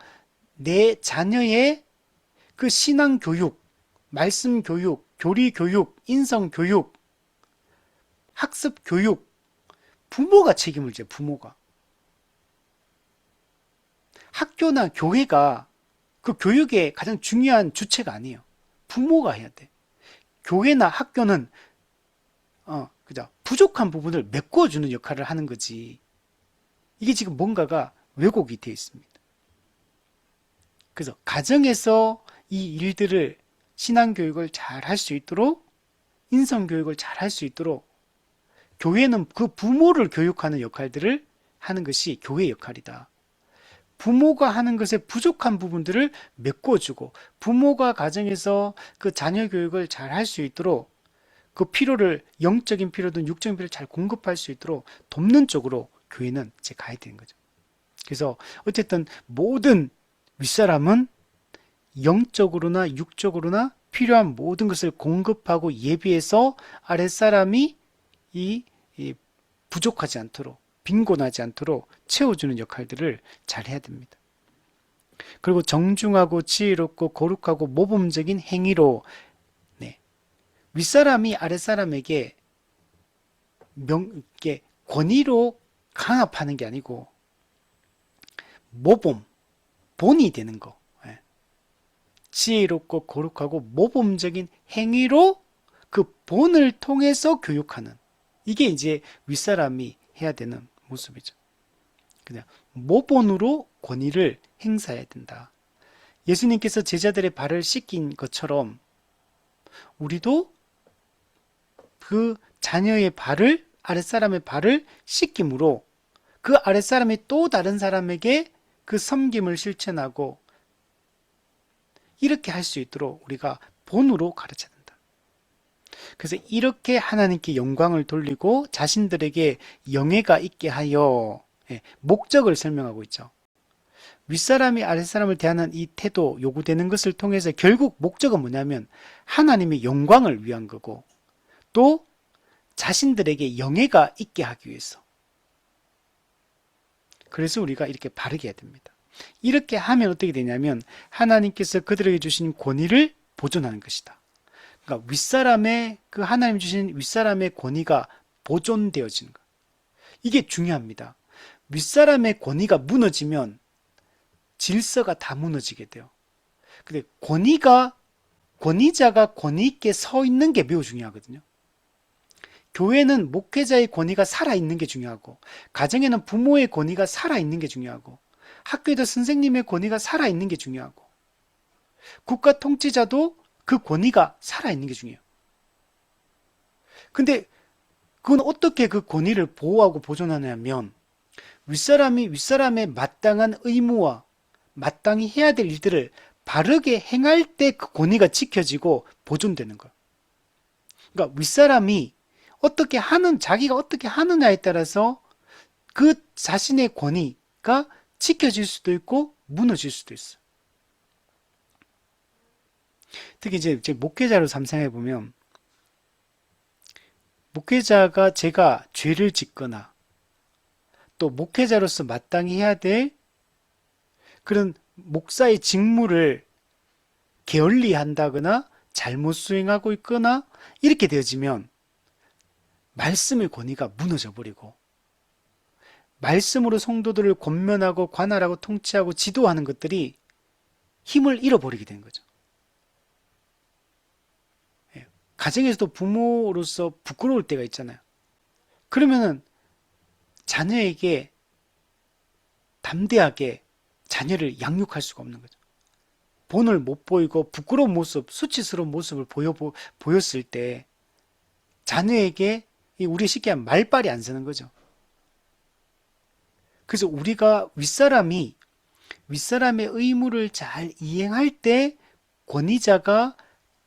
내 자녀의 그 신앙 교육, 말씀 교육, 교리 교육, 인성 교육, 학습 교육 부모가 책임을 져요. 부모가. 학교나 교회가 그 교육의 가장 중요한 주체가 아니에요. 부모가 해야 돼. 교회나 학교는 그죠? 부족한 부분을 메꿔주는 역할을 하는 거지. 이게 지금 뭔가가 왜곡이 되어 있습니다. 그래서 가정에서 이 일들을 신앙교육을 잘 할 수 있도록 인성교육을 잘 할 수 있도록 교회는 그 부모를 교육하는 역할들을 하는 것이 교회의 역할이다. 부모가 하는 것에 부족한 부분들을 메꿔주고 부모가 가정에서 그 자녀 교육을 잘 할 수 있도록 그 필요를 영적인 필요든 육적인 필요를 잘 공급할 수 있도록 돕는 쪽으로 교회는 이제 가야 되는 거죠. 그래서 어쨌든 모든 윗사람은 영적으로나 육적으로나 필요한 모든 것을 공급하고 예비해서 아랫사람이 이 부족하지 않도록 빈곤하지 않도록 채워주는 역할들을 잘 해야 됩니다. 그리고 정중하고 지혜롭고 거룩하고 모범적인 행위로 윗사람이 아랫사람에게 권위로 강압하는 게 아니고 모범, 본이 되는 거. 지혜롭고 거룩하고 모범적인 행위로 그 본을 통해서 교육하는 이게 이제 윗사람이 해야 되는 모습이죠. 그냥 모본으로 권위를 행사해야 된다. 예수님께서 제자들의 발을 씻긴 것처럼 우리도 그 자녀의 발을 아랫사람의 발을 씻김으로 그 아랫사람이 또 다른 사람에게 그 섬김을 실천하고 이렇게 할 수 있도록 우리가 본으로 가르쳐야 된다. 그래서 이렇게 하나님께 영광을 돌리고 자신들에게 영예가 있게 하여 목적을 설명하고 있죠. 윗사람이 아랫사람을 대하는 이 태도 요구되는 것을 통해서 결국 목적은 뭐냐면 하나님의 영광을 위한 거고 또 자신들에게 영예가 있게 하기 위해서. 그래서 우리가 이렇게 바르게 해야 됩니다. 이렇게 하면 어떻게 되냐면 하나님께서 그들에게 주신 권위를 보존하는 것이다. 그러니까 윗사람의 그 하나님 주신 윗사람의 권위가 보존되어지는 것. 이게 중요합니다. 윗사람의 권위가 무너지면 질서가 다 무너지게 돼요. 근데 권위자가 권위 있게 서 있는 게 매우 중요하거든요. 교회는 목회자의 권위가 살아있는 게 중요하고 가정에는 부모의 권위가 살아있는 게 중요하고 학교에도 선생님의 권위가 살아있는 게 중요하고 국가 통치자도 그 권위가 살아있는 게 중요해요. 근데 그건 어떻게 그 권위를 보호하고 보존하냐면 윗사람의 마땅한 의무와 마땅히 해야 될 일들을 바르게 행할 때 그 권위가 지켜지고 보존되는 거예요. 그러니까 윗사람이 자기가 어떻게 하느냐에 따라서 그 자신의 권위가 지켜질 수도 있고 무너질 수도 있어요. 특히 이제 목회자로 상상해 보면 목회자가 제가 죄를 짓거나 또 목회자로서 마땅히 해야 될 그런 목사의 직무를 게을리 한다거나 잘못 수행하고 있거나 이렇게 되어지면 말씀의 권위가 무너져 버리고 말씀으로 성도들을 권면하고 관할하고 통치하고 지도하는 것들이 힘을 잃어버리게 되는 거죠. 예. 가정에서도 부모로서 부끄러울 때가 있잖아요. 그러면은 자녀에게 담대하게 자녀를 양육할 수가 없는 거죠. 본을 못 보이고 부끄러운 모습, 수치스러운 모습을 보였을 때 자녀에게 우리 쉽게 하면 말빨이 안 서는 거죠. 그래서 우리가 윗사람의 의무를 잘 이행할 때 권위자가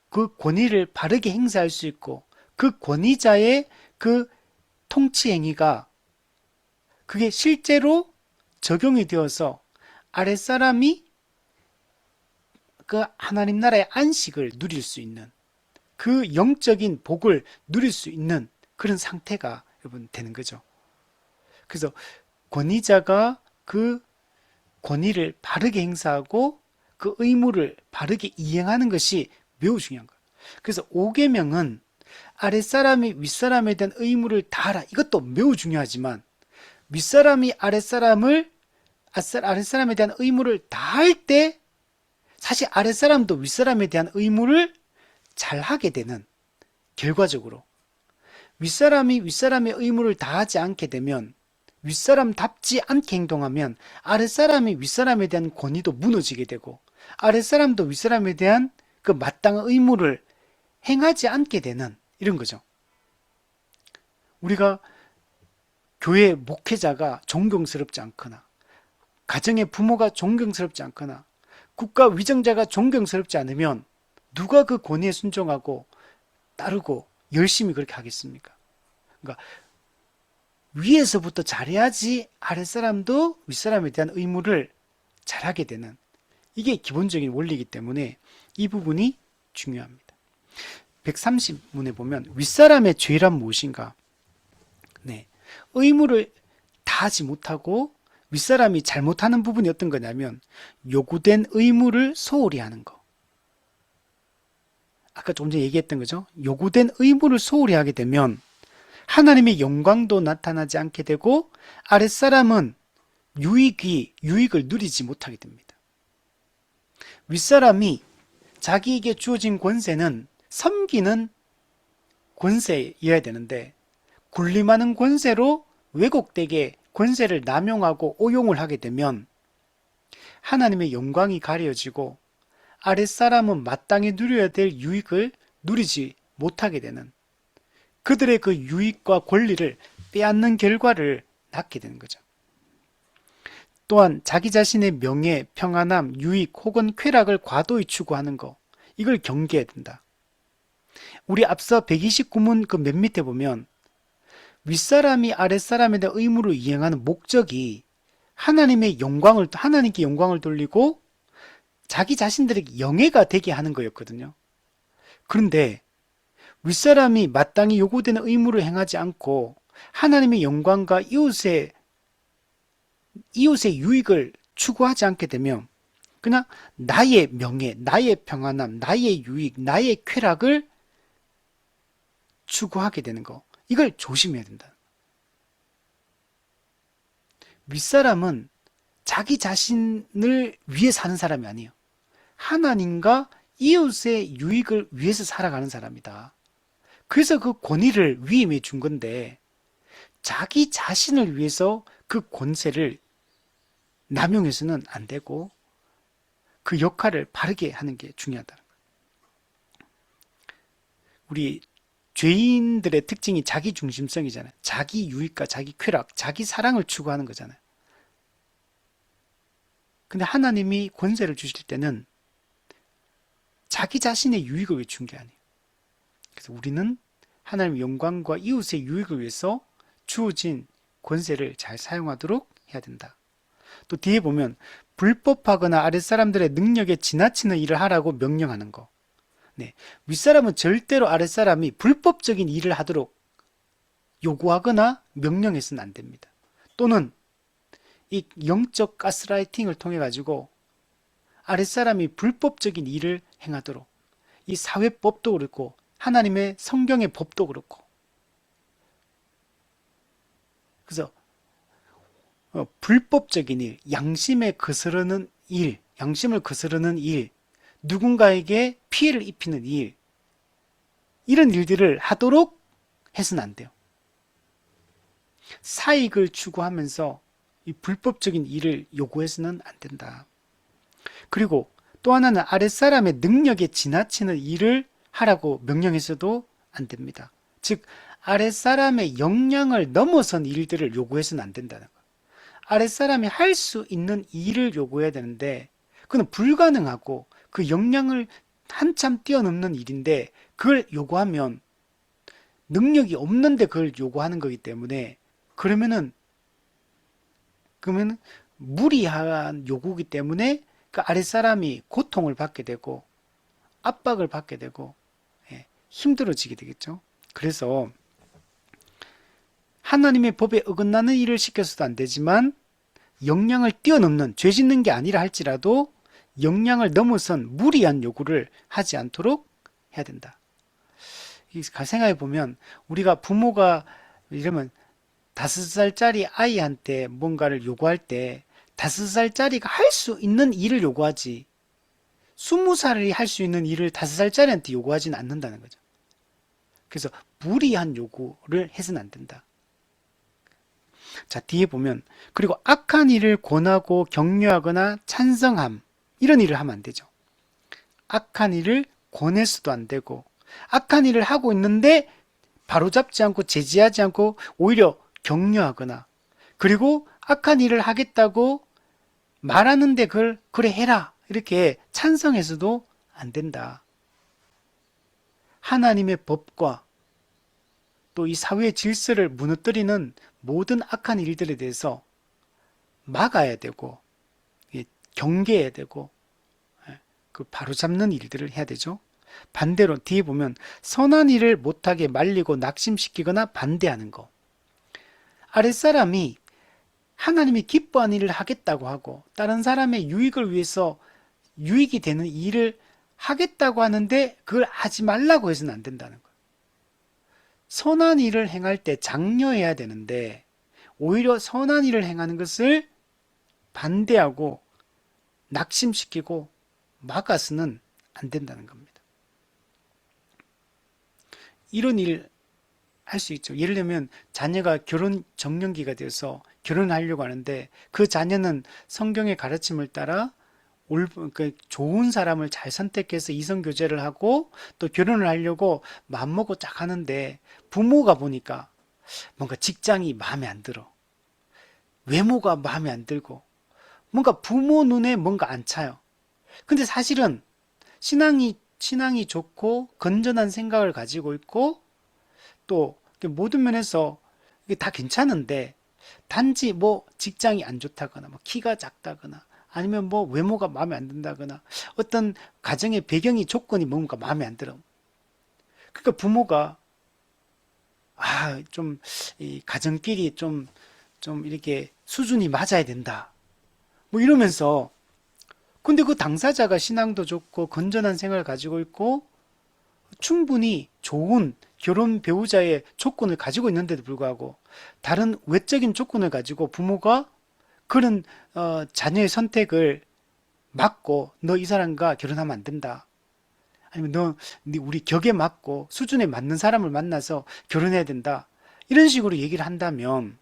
그 권위를 바르게 행사할 수 있고 그 권위자의 그 통치 행위가 그게 실제로 적용이 되어서 아랫사람이 그 하나님 나라의 안식을 누릴 수 있는 그 영적인 복을 누릴 수 있는 그런 상태가 여러분 되는 거죠. 그래서 권위자가 그 권위를 바르게 행사하고 그 의무를 바르게 이행하는 것이 매우 중요한 거예요. 그래서 5계명은 아랫사람이 윗사람에 대한 의무를 다하라. 이것도 매우 중요하지만 윗사람이 아랫사람에 대한 의무를 다할 때 사실 아랫사람도 윗사람에 대한 의무를 잘 하게 되는 결과적으로 윗사람이 윗사람의 의무를 다하지 않게 되면 윗사람답지 않게 행동하면 아랫사람이 윗사람에 대한 권위도 무너지게 되고 아랫사람도 윗사람에 대한 그 마땅한 의무를 행하지 않게 되는 이런 거죠. 우리가 교회 목회자가 존경스럽지 않거나 가정의 부모가 존경스럽지 않거나 국가 위정자가 존경스럽지 않으면 누가 그 권위에 순종하고 따르고 열심히 그렇게 하겠습니까? 그러니까 위에서부터 잘해야지 아랫사람도 윗사람에 대한 의무를 잘하게 되는 이게 기본적인 원리이기 때문에 이 부분이 중요합니다. 130문에 보면 윗사람의 죄란 무엇인가? 네, 의무를 다하지 못하고 윗사람이 잘못하는 부분이 어떤 거냐면 요구된 의무를 소홀히 하는 거. 아까 조금 전에 얘기했던 거죠. 요구된 의무를 소홀히 하게 되면 하나님의 영광도 나타나지 않게 되고 아랫사람은 유익을 누리지 못하게 됩니다. 윗사람이 자기에게 주어진 권세는 섬기는 권세여야 되는데 군림하는 권세로 왜곡되게 권세를 남용하고 오용을 하게 되면 하나님의 영광이 가려지고 아랫사람은 마땅히 누려야 될 유익을 누리지 못하게 되는 그들의 그 유익과 권리를 빼앗는 결과를 낳게 되는 거죠. 또한 자기 자신의 명예, 평안함, 유익 혹은 쾌락을 과도히 추구하는 거 이걸 경계해야 된다. 우리 앞서 129문 그 맨 밑에 보면 윗사람이 아랫사람에 대한 의무를 이행하는 목적이 하나님께 영광을 돌리고 자기 자신들에게 영예가 되게 하는 거였거든요. 그런데 윗사람이 마땅히 요구되는 의무를 행하지 않고 하나님의 영광과 이웃의 유익을 추구하지 않게 되면 그냥 나의 명예, 나의 평안함, 나의 유익, 나의 쾌락을 추구하게 되는 거. 이걸 조심해야 된다. 윗사람은 자기 자신을 위해 사는 사람이 아니에요. 하나님과 이웃의 유익을 위해서 살아가는 사람이다. 그래서 그 권위를 위임해 준 건데 자기 자신을 위해서 그 권세를 남용해서는 안 되고 그 역할을 바르게 하는 게 중요하다. 우리 죄인들의 특징이 자기 중심성이잖아요. 자기 유익과 자기 쾌락, 자기 사랑을 추구하는 거잖아요. 근데 하나님이 권세를 주실 때는 자기 자신의 유익을 위해 준 게 아니에요. 그래서 우리는 하나님의 영광과 이웃의 유익을 위해서 주어진 권세를 잘 사용하도록 해야 된다. 또 뒤에 보면 불법하거나 아랫사람들의 능력에 지나치는 일을 하라고 명령하는 거. 네, 윗사람은 절대로 아랫사람이 불법적인 일을 하도록 요구하거나 명령해서는 안 됩니다. 또는 이 영적 가스라이팅을 통해 가지고 아랫사람이 불법적인 일을 행하도록 이 사회법도 그렇고 하나님의 성경의 법도 그렇고 그래서 불법적인 일, 양심에 거스르는 일, 양심을 거스르는 일, 누군가에게 피해를 입히는 일, 이런 일들을 하도록 해서는 안 돼요. 사익을 추구하면서 이 불법적인 일을 요구해서는 안 된다. 그리고 또 하나는 아랫사람의 능력에 지나치는 일을 하라고 명령해서도 안 됩니다. 즉 아랫사람의 역량을 넘어선 일들을 요구해서는 안 된다는 거예요. 아랫사람이 할 수 있는 일을 요구해야 되는데 그건 불가능하고 그 역량을 한참 뛰어넘는 일인데 그걸 요구하면 능력이 없는데 그걸 요구하는 거기 때문에 그러면 무리한 요구이기 때문에 그 아랫사람이 고통을 받게 되고 압박을 받게 되고 힘들어지게 되겠죠. 그래서 하나님의 법에 어긋나는 일을 시켜서도 안 되지만 역량을 뛰어넘는 죄 짓는 게 아니라 할지라도 역량을 넘어선 무리한 요구를 하지 않도록 해야 된다. 생각해 보면 우리가 부모가 이러면 5살짜리 아이한테 뭔가를 요구할 때 5살짜리가 할 수 있는 일을 요구하지 20살이 할 수 있는 일을 5살짜리한테 요구하지는 않는다는 거죠. 그래서 무리한 요구를 해서는 안 된다. 자, 뒤에 보면 그리고 악한 일을 권하고 격려하거나 찬성함 이런 일을 하면 안 되죠. 악한 일을 권해서도 안 되고 악한 일을 하고 있는데 바로잡지 않고 제지하지 않고 오히려 격려하거나 그리고 악한 일을 하겠다고 말하는데 그걸 그래 해라 이렇게 찬성해서도 안 된다. 하나님의 법과 또 이 사회의 질서를 무너뜨리는 모든 악한 일들에 대해서 막아야 되고 경계해야 되고 그 바로잡는 일들을 해야 되죠. 반대로 뒤에 보면 선한 일을 못하게 말리고 낙심시키거나 반대하는 거. 아랫사람이 하나님이 기뻐하는 일을 하겠다고 하고 다른 사람의 유익을 위해서 유익이 되는 일을 하겠다고 하는데 그걸 하지 말라고 해서는 안 된다는 거예요. 선한 일을 행할 때 장려해야 되는데 오히려 선한 일을 행하는 것을 반대하고 낙심시키고 막아서는 안 된다는 겁니다. 이런 일 할 수 있죠. 예를 들면 자녀가 결혼 적령기가 되어서 결혼하려고 하는데 그 자녀는 성경의 가르침을 따라 좋은 사람을 잘 선택해서 이성교제를 하고 또 결혼을 하려고 마음먹고 딱 하는데 부모가 보니까 뭔가 직장이 마음에 안 들어. 외모가 마음에 안 들고 뭔가 부모 눈에 뭔가 안 차요. 근데 사실은 신앙이 좋고 건전한 생각을 가지고 있고 또 모든 면에서 이게 다 괜찮은데 단지 뭐 직장이 안 좋다거나 뭐 키가 작다거나 아니면 뭐 외모가 마음에 안 든다거나 어떤 가정의 배경이 조건이 뭔가 마음에 안 들어. 그러니까 부모가 좀 이 가정끼리 좀 이렇게 수준이 맞아야 된다. 뭐 이러면서 근데 그 당사자가 신앙도 좋고 건전한 생활을 가지고 있고 충분히 좋은 결혼 배우자의 조건을 가지고 있는데도 불구하고 다른 외적인 조건을 가지고 부모가 그런 자녀의 선택을 막고 너 이 사람과 결혼하면 안 된다. 아니면 너 우리 격에 맞고 수준에 맞는 사람을 만나서 결혼해야 된다. 이런 식으로 얘기를 한다면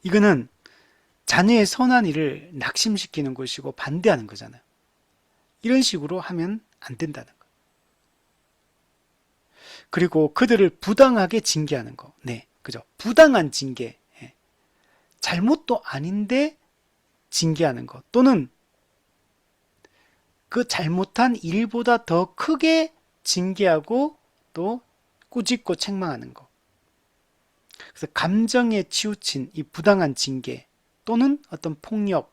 이거는 자녀의 선한 일을 낙심시키는 것이고 반대하는 거잖아요. 이런 식으로 하면 안 된다는 거예요. 그리고 그들을 부당하게 징계하는 거. 네, 그죠? 부당한 징계. 잘못도 아닌데 징계하는 것. 또는 그 잘못한 일보다 더 크게 징계하고 또 꾸짖고 책망하는 것. 그래서 감정에 치우친 이 부당한 징계 또는 어떤 폭력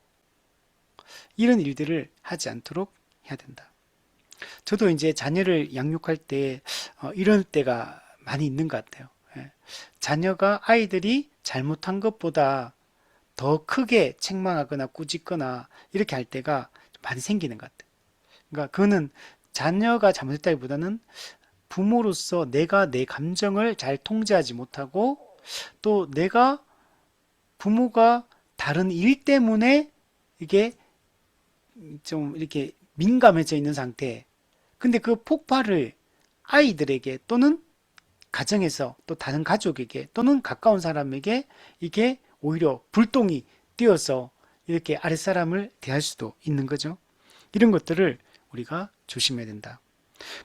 이런 일들을 하지 않도록 해야 된다. 저도 이제 자녀를 양육할 때 이럴 때가 많이 있는 것 같아요. 자녀가 아이들이 잘못한 것보다 더 크게 책망하거나 꾸짖거나 이렇게 할 때가 많이 생기는 것 같아요. 그러니까 그거는 자녀가 잘못했다기보다는 부모로서 내가 내 감정을 잘 통제하지 못하고 또 내가 부모가 다른 일 때문에 이게 좀 이렇게 민감해져 있는 상태. 근데 그 폭발을 아이들에게 또는 가정에서 또 다른 가족에게 또는 가까운 사람에게 이게 오히려 불똥이 띄어서 이렇게 아랫사람을 대할 수도 있는 거죠. 이런 것들을 우리가 조심해야 된다.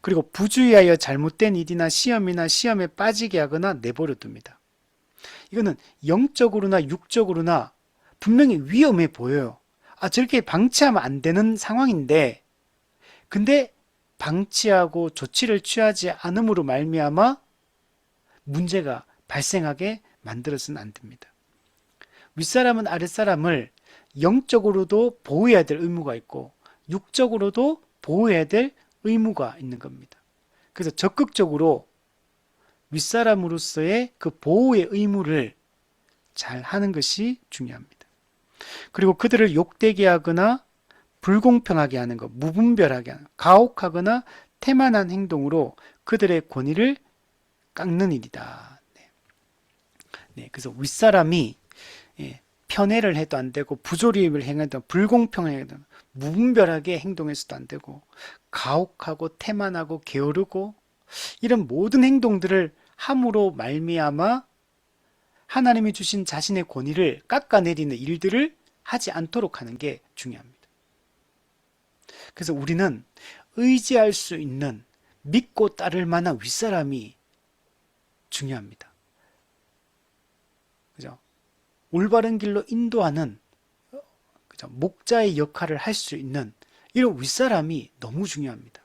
그리고 부주의하여 잘못된 일이나 시험이나 시험에 빠지게 하거나 내버려 둡니다. 이거는 영적으로나 육적으로나 분명히 위험해 보여요. 저렇게 방치하면 안 되는 상황인데, 근데 방치하고 조치를 취하지 않음으로 말미암아 문제가 발생하게 만들어서는 안 됩니다. 윗사람은 아랫사람을 영적으로도 보호해야 될 의무가 있고 육적으로도 보호해야 될 의무가 있는 겁니다. 그래서 적극적으로 윗사람으로서의 그 보호의 의무를 잘 하는 것이 중요합니다. 그리고 그들을 욕되게 하거나 불공평하게 하는 것, 무분별하게 하는 것, 가혹하거나 태만한 행동으로 그들의 권위를 깎는 일이다. 네, 그래서 윗사람이 편애를 해도 안 되고 부조리를 행해도 불공평하게 무분별하게 행동해서도 안 되고 가혹하고 태만하고 게으르고 이런 모든 행동들을 함으로 말미암아 하나님이 주신 자신의 권위를 깎아내리는 일들을 하지 않도록 하는 게 중요합니다. 그래서 우리는 의지할 수 있는 믿고 따를 만한 윗사람이 중요합니다. 그죠? 올바른 길로 인도하는 그죠? 목자의 역할을 할 수 있는 이런 윗사람이 너무 중요합니다.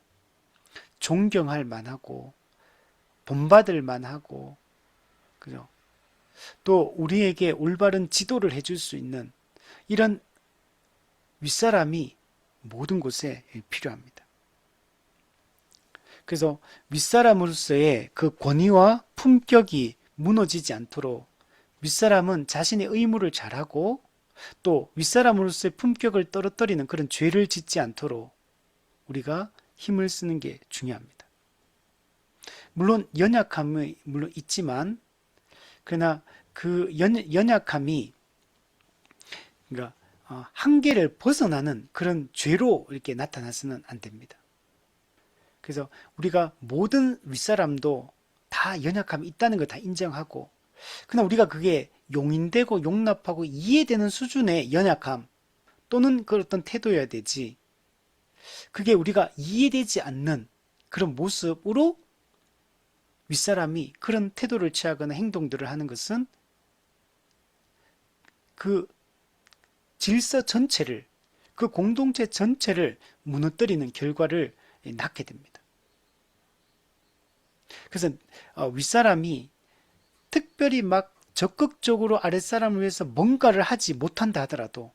존경할 만하고 본받을 만하고 그죠? 또 우리에게 올바른 지도를 해줄 수 있는 이런 윗사람이 모든 곳에 필요합니다. 그래서 윗사람으로서의 그 권위와 품격이 무너지지 않도록 윗사람은 자신의 의무를 잘하고 또 윗사람으로서의 품격을 떨어뜨리는 그런 죄를 짓지 않도록 우리가 힘을 쓰는 게 중요합니다. 물론 연약함이 물론 있지만 그러나 그 연약함이 그러니까 한계를 벗어나는 그런 죄로 이렇게 나타나서는 안 됩니다. 그래서 우리가 모든 윗사람도 다 연약함이 있다는 걸 다 인정하고 그러나 우리가 그게 용인되고 용납하고 이해되는 수준의 연약함 또는 그 어떤 태도여야 되지 그게 우리가 이해되지 않는 그런 모습으로 윗사람이 그런 태도를 취하거나 행동들을 하는 것은 그 질서 전체를 그 공동체 전체를 무너뜨리는 결과를 낳게 됩니다. 그래서 윗사람이 특별히 막 적극적으로 아랫사람을 위해서 뭔가를 하지 못한다 하더라도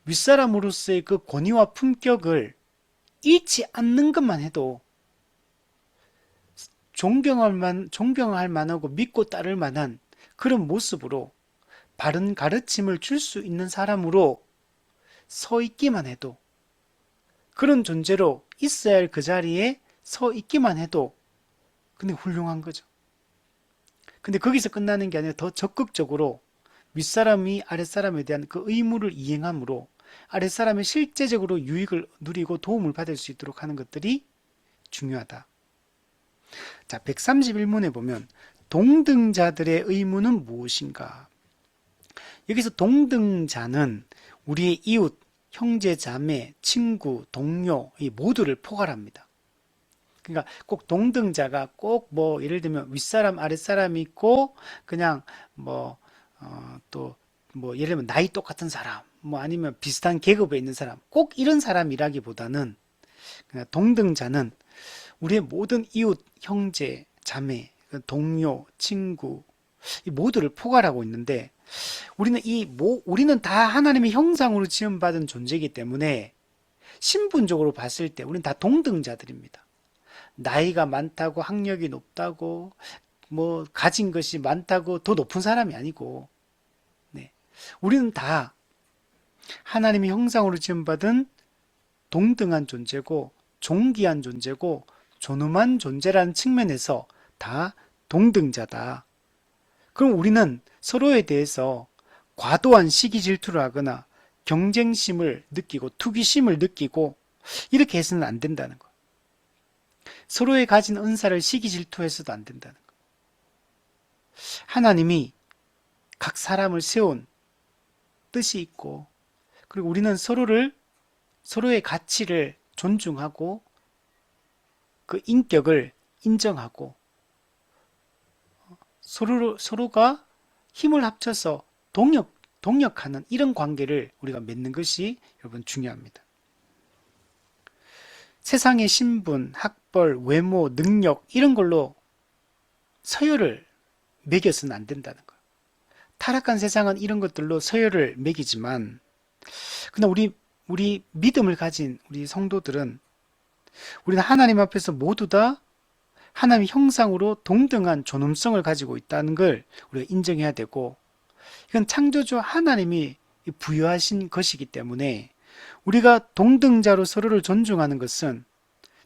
윗사람으로서의 그 권위와 품격을 잃지 않는 것만 해도 존경할 만하고 믿고 따를 만한 그런 모습으로 바른 가르침을 줄 수 있는 사람으로 서 있기만 해도 그런 존재로 있어야 할 그 자리에 서 있기만 해도 근데 훌륭한 거죠. 근데 거기서 끝나는 게 아니라 더 적극적으로 윗사람이 아랫사람에 대한 그 의무를 이행함으로 아랫사람이 실제적으로 유익을 누리고 도움을 받을 수 있도록 하는 것들이 중요하다. 자, 131문에 보면 동등자들의 의무는 무엇인가? 여기서 동등자는 우리의 이웃, 형제, 자매, 친구, 동료 이 모두를 포괄합니다. 그러니까 꼭 동등자가 꼭 뭐 예를 들면 윗사람, 아랫사람이 있고 그냥 또 뭐 예를 들면 나이 똑같은 사람, 뭐 아니면 비슷한 계급에 있는 사람, 꼭 이런 사람이라기보다는 그냥 동등자는 우리의 모든 이웃, 형제, 자매, 동료, 친구 이 모두를 포괄하고 있는데 우리는 다 하나님의 형상으로 지음받은 존재이기 때문에 신분적으로 봤을 때 우리는 다 동등자들입니다. 나이가 많다고 학력이 높다고 뭐 가진 것이 많다고 더 높은 사람이 아니고 네. 우리는 다 하나님의 형상으로 지음받은 동등한 존재고 존귀한 존재고 존엄한 존재라는 측면에서 다 동등자다. 그럼 우리는 서로에 대해서 과도한 시기 질투를 하거나 경쟁심을 느끼고 투기심을 느끼고 이렇게 해서는 안 된다는 거. 서로의 가진 은사를 시기 질투해서도 안 된다는 거. 하나님이 각 사람을 세운 뜻이 있고, 그리고 우리는 서로의 가치를 존중하고 그 인격을 인정하고 서로가 힘을 합쳐서 동력하는 이런 관계를 우리가 맺는 것이 여러분 중요합니다. 세상의 신분, 학벌, 외모, 능력 이런 걸로 서열을 매겨서는 안 된다는 거예요. 타락한 세상은 이런 것들로 서열을 매기지만, 그러나 우리 믿음을 가진 우리 성도들은 우리는 하나님 앞에서 모두 다 하나님의 형상으로 동등한 존엄성을 가지고 있다는 걸 우리가 인정해야 되고, 이건 창조주 하나님이 부여하신 것이기 때문에 우리가 동등자로 서로를 존중하는 것은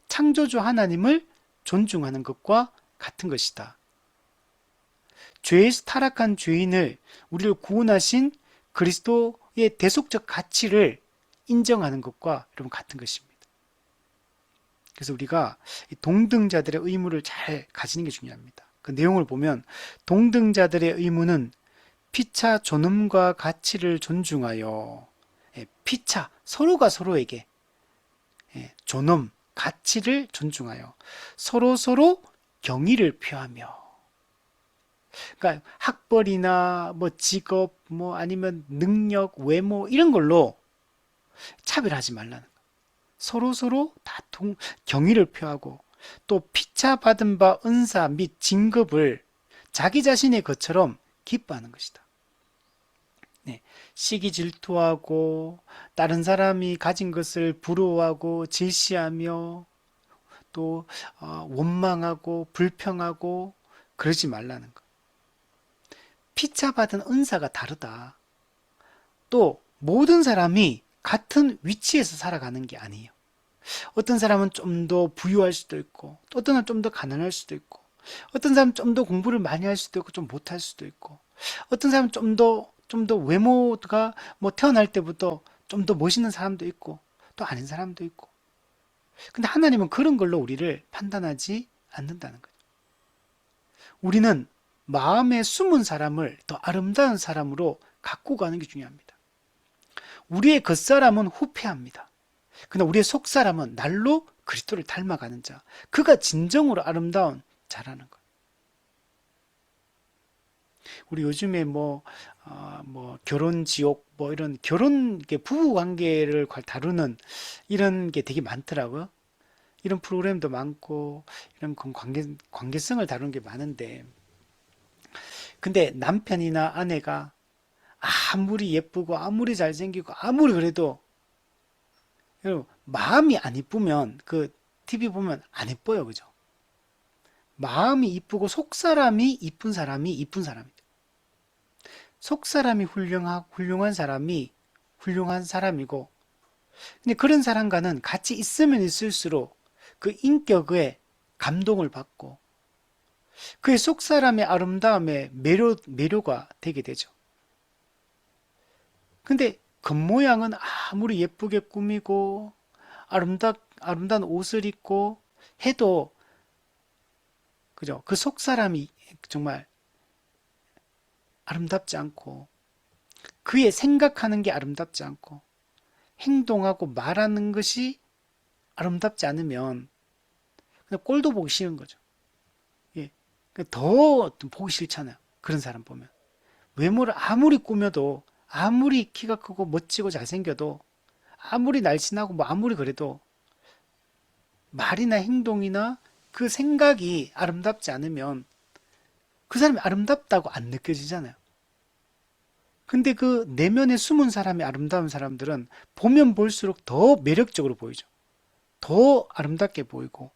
창조주 하나님을 존중하는 것과 같은 것이다. 죄에서 타락한 죄인을 우리를 구원하신 그리스도의 대속적 가치를 인정하는 것과 여러분 같은 것입니다. 그래서 우리가 동등자들의 의무를 잘 가지는 게 중요합니다. 그 내용을 보면 동등자들의 의무는 피차 존엄과 가치를 존중하여, 피차 서로가 서로에게 존엄, 가치를 존중하여 서로 경의를 표하며, 그러니까 학벌이나 뭐 직업 뭐 아니면 능력, 외모 이런 걸로 차별하지 말라는 거. 서로 다 경의를 표하고 또 피차 받은 바 은사 및 진급을 자기 자신의 것처럼 기뻐하는 것이다. 시기 질투하고 다른 사람이 가진 것을 부러워하고 질시하며 또 원망하고 불평하고 그러지 말라는 것. 피차 받은 은사가 다르다. 또 모든 사람이 같은 위치에서 살아가는 게 아니에요. 어떤 사람은 좀 더 부유할 수도 있고, 또 어떤 사람은 좀 더 가난할 수도 있고, 어떤 사람은 좀 더 공부를 많이 할 수도 있고 좀 못할 수도 있고, 어떤 사람은 좀 더 외모가 뭐 태어날 때부터 좀 더 멋있는 사람도 있고 또 아닌 사람도 있고. 근데 하나님은 그런 걸로 우리를 판단하지 않는다는 거죠. 우리는 마음에 숨은 사람을 더 아름다운 사람으로 갖고 가는 게 중요합니다. 우리의 겉사람은 후패합니다. 그러나 우리의 속사람은 날로 그리스도를 닮아가는 자, 그가 진정으로 아름다운 자라는 것. 우리 요즘에 뭐 결혼 지옥, 뭐 이런 부부 관계를 다루는 이런 게 되게 많더라고요. 이런 프로그램도 많고, 이런 관계성을 다루는 게 많은데, 근데 남편이나 아내가 아무리 예쁘고, 아무리 잘생기고, 아무리 그래도, 여러분, 마음이 안 이쁘면, 그 TV 보면 안 예뻐요. 그죠? 마음이 이쁘고, 속사람이 이쁜 사람이 이쁜 사람이죠. 속사람이 훌륭한 사람이 훌륭한 사람이고, 근데 그런 사람과는 같이 있으면 있을수록 그 인격에 감동을 받고, 그의 속사람의 아름다움에 매료가 되게 되죠. 근데 겉모양은 아무리 예쁘게 꾸미고, 아름다운 옷을 입고 해도, 그죠? 그 속사람이 정말 아름답지 않고, 그의 생각하는 게 아름답지 않고, 행동하고 말하는 것이 아름답지 않으면 그냥 꼴도 보기 싫은 거죠. 예. 더 보기 싫잖아요. 그런 사람 보면. 외모를 아무리 꾸며도, 아무리 키가 크고 멋지고 잘생겨도, 아무리 날씬하고 뭐 아무리 그래도 말이나 행동이나 그 생각이 아름답지 않으면 그 사람이 아름답다고 안 느껴지잖아요. 근데 그 내면에 숨은 사람이 아름다운 사람들은 보면 볼수록 더 매력적으로 보이죠. 더 아름답게 보이고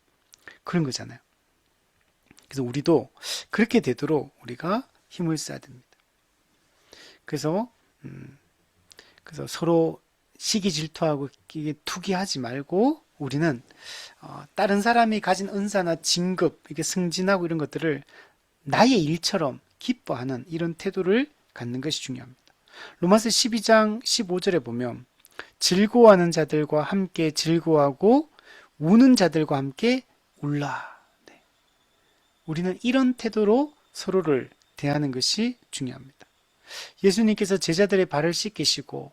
그런 거잖아요. 그래서 우리도 그렇게 되도록 우리가 힘을 써야 됩니다. 그래서 서로 시기 질투하고 투기하지 말고 우리는 다른 사람이 가진 은사나 진급, 이게 승진하고 이런 것들을 나의 일처럼 기뻐하는 이런 태도를 갖는 것이 중요합니다. 로마서 12장 15절에 보면 즐거워하는 자들과 함께 즐거워하고 우는 자들과 함께 울라. 네. 우리는 이런 태도로 서로를 대하는 것이 중요합니다. 예수님께서 제자들의 발을 씻기시고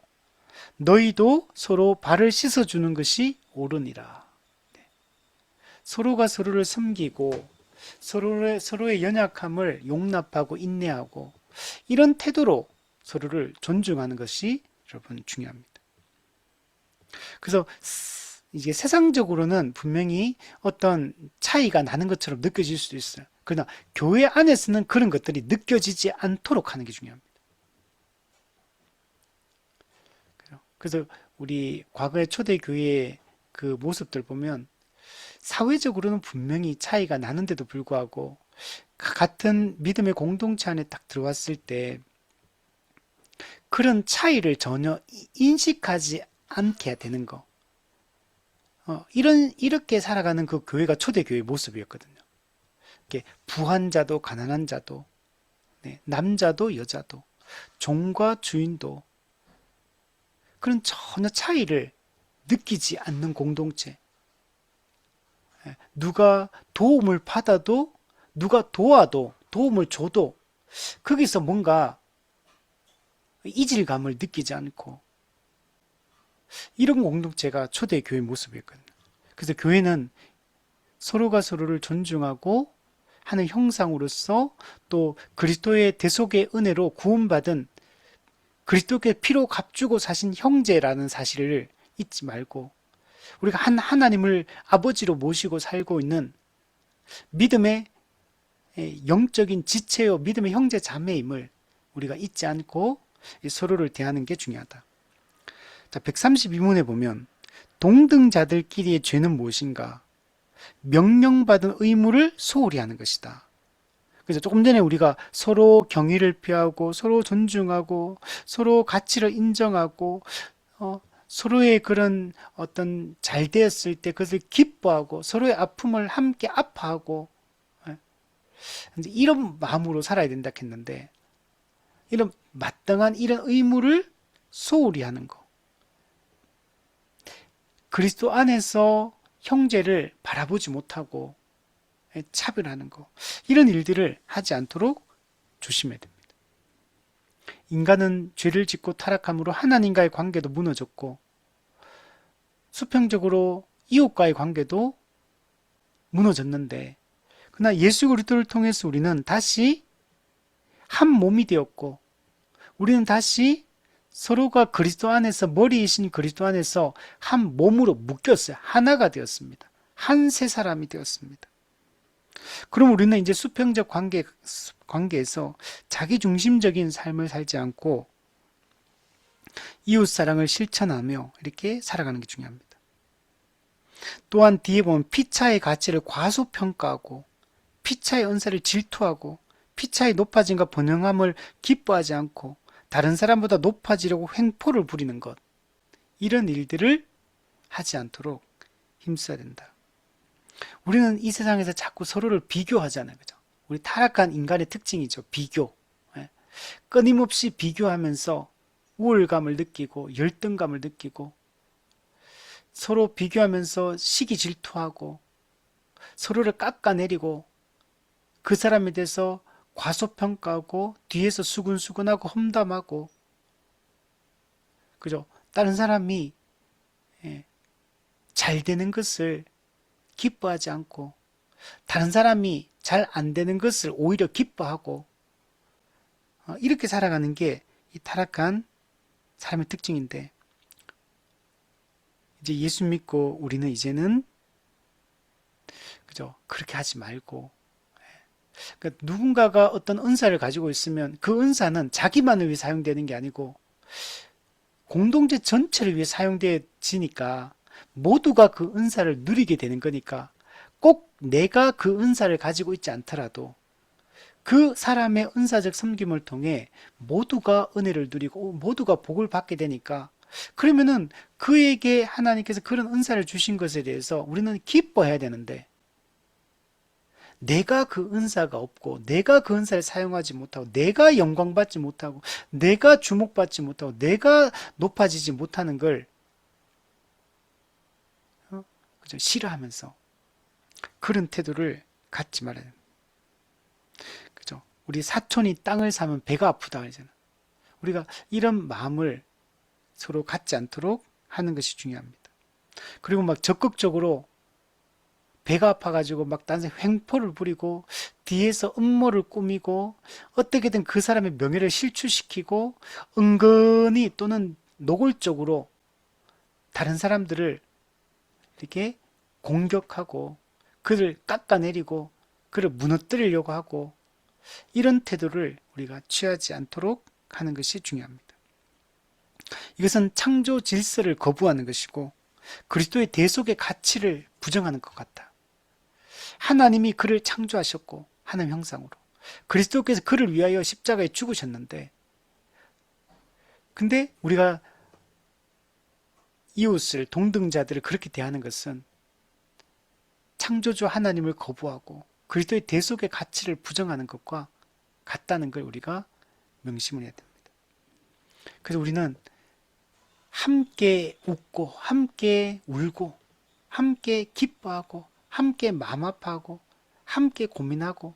너희도 서로 발을 씻어주는 것이 옳으니라. 네. 서로가 서로를 섬기고 서로의 연약함을 용납하고 인내하고 이런 태도로 서로를 존중하는 것이 여러분 중요합니다. 그래서 이게 세상적으로는 분명히 어떤 차이가 나는 것처럼 느껴질 수도 있어요. 그러나 교회 안에서는 그런 것들이 느껴지지 않도록 하는 게 중요합니다. 그래서 우리 과거의 초대교회의 그 모습들 보면 사회적으로는 분명히 차이가 나는데도 불구하고 같은 믿음의 공동체 안에 딱 들어왔을 때 그런 차이를 전혀 인식하지 않게 되는 거. 이렇게 살아가는 그 교회가 초대교회의 모습이었거든요. 부한 자도 가난한 자도, 네, 남자도 여자도, 종과 주인도 그런 전혀 차이를 느끼지 않는 공동체. 누가 도움을 받아도, 누가 도와도, 도움을 줘도 거기서 뭔가 이질감을 느끼지 않고 이런 공동체가 초대교회의 모습이었거든요. 그래서 교회는 서로가 서로를 존중하고 하는 형상으로서 또 그리스도의 대속의 은혜로 구원받은 그리스도께 피로 값주고 사신 형제라는 사실을 잊지 말고 우리가 한 하나님을 아버지로 모시고 살고 있는 믿음의 영적인 지체요 믿음의 형제 자매임을 우리가 잊지 않고 서로를 대하는 게 중요하다. 자, 132문에 보면 동등자들끼리의 죄는 무엇인가? 명령받은 의무를 소홀히 하는 것이다. 그래서 조금 전에 우리가 서로 경의를 표하고 서로 존중하고 서로 가치를 인정하고 서로의 그런 어떤 잘 되었을 때 그것을 기뻐하고 서로의 아픔을 함께 아파하고 이런 마음으로 살아야 된다 했는데 이런 마땅한 이런 의무를 소홀히 하는 거. 그리스도 안에서 형제를 바라보지 못하고 차별하는 거. 이런 일들을 하지 않도록 조심해야 됩니다. 인간은 죄를 짓고 타락함으로 하나님과의 관계도 무너졌고 수평적으로 이웃과의 관계도 무너졌는데 그러나 예수 그리스도를 통해서 우리는 다시 한 몸이 되었고 우리는 다시 서로가 그리스도 안에서 머리이신 그리스도 안에서 한 몸으로 묶였어요. 하나가 되었습니다. 한 새 사람이 되었습니다. 그럼 우리는 이제 수평적 관계에서 자기중심적인 삶을 살지 않고 이웃사랑을 실천하며 이렇게 살아가는 게 중요합니다. 또한 뒤에 보면 피차의 가치를 과소평가하고 피차의 은사를 질투하고 피차의 높아짐과 번영함을 기뻐하지 않고 다른 사람보다 높아지려고 횡포를 부리는 것 이런 일들을 하지 않도록 힘써야 된다. 우리는 이 세상에서 자꾸 서로를 비교하잖아요. 그죠? 우리 타락한 인간의 특징이죠. 비교. 끊임없이 비교하면서 우월감을 느끼고 열등감을 느끼고 서로 비교하면서 시기 질투하고 서로를 깎아내리고 그 사람에 대해서 과소평가하고 뒤에서 수근수근하고 험담하고 그죠? 다른 사람이 잘 되는 것을 기뻐하지 않고 다른 사람이 잘 안 되는 것을 오히려 기뻐하고 이렇게 살아가는 게 이 타락한 삶의 특징인데 이제 예수 믿고 우리는 이제는 그죠? 그렇게 하지 말고 그러니까 누군가가 어떤 은사를 가지고 있으면 그 은사는 자기만을 위해 사용되는 게 아니고 공동체 전체를 위해 사용되어지니까 모두가 그 은사를 누리게 되는 거니까 꼭 내가 그 은사를 가지고 있지 않더라도 그 사람의 은사적 섬김을 통해 모두가 은혜를 누리고 모두가 복을 받게 되니까 그러면은 그에게 하나님께서 그런 은사를 주신 것에 대해서 우리는 기뻐해야 되는데, 내가 그 은사가 없고, 내가 그 은사를 사용하지 못하고, 내가 영광받지 못하고, 내가 주목받지 못하고, 내가 높아지지 못하는 걸 그죠? 싫어하면서 그런 태도를 갖지 말아야 됩니다. 그죠? 우리 사촌이 땅을 사면 배가 아프다 하잖아. 우리가 이런 마음을 서로 갖지 않도록 하는 것이 중요합니다. 그리고 막 적극적으로 배가 아파가지고 막 딴새 횡포를 부리고 뒤에서 음모를 꾸미고 어떻게든 그 사람의 명예를 실추시키고 은근히 또는 노골적으로 다른 사람들을 이렇게 공격하고 그를 깎아내리고 그를 무너뜨리려고 하고 이런 태도를 우리가 취하지 않도록 하는 것이 중요합니다. 이것은 창조 질서를 거부하는 것이고 그리스도의 대속의 가치를 부정하는 것 같다. 하나님이 그를 창조하셨고 하나님 형상으로 그리스도께서 그를 위하여 십자가에 죽으셨는데 근데 우리가 이웃을 동등자들을 그렇게 대하는 것은 창조주 하나님을 거부하고 그리스도의 대속의 가치를 부정하는 것과 같다는 걸 우리가 명심을 해야 됩니다. 그래서 우리는 함께 웃고 함께 울고 함께 기뻐하고 함께 마음 아파하고 함께 고민하고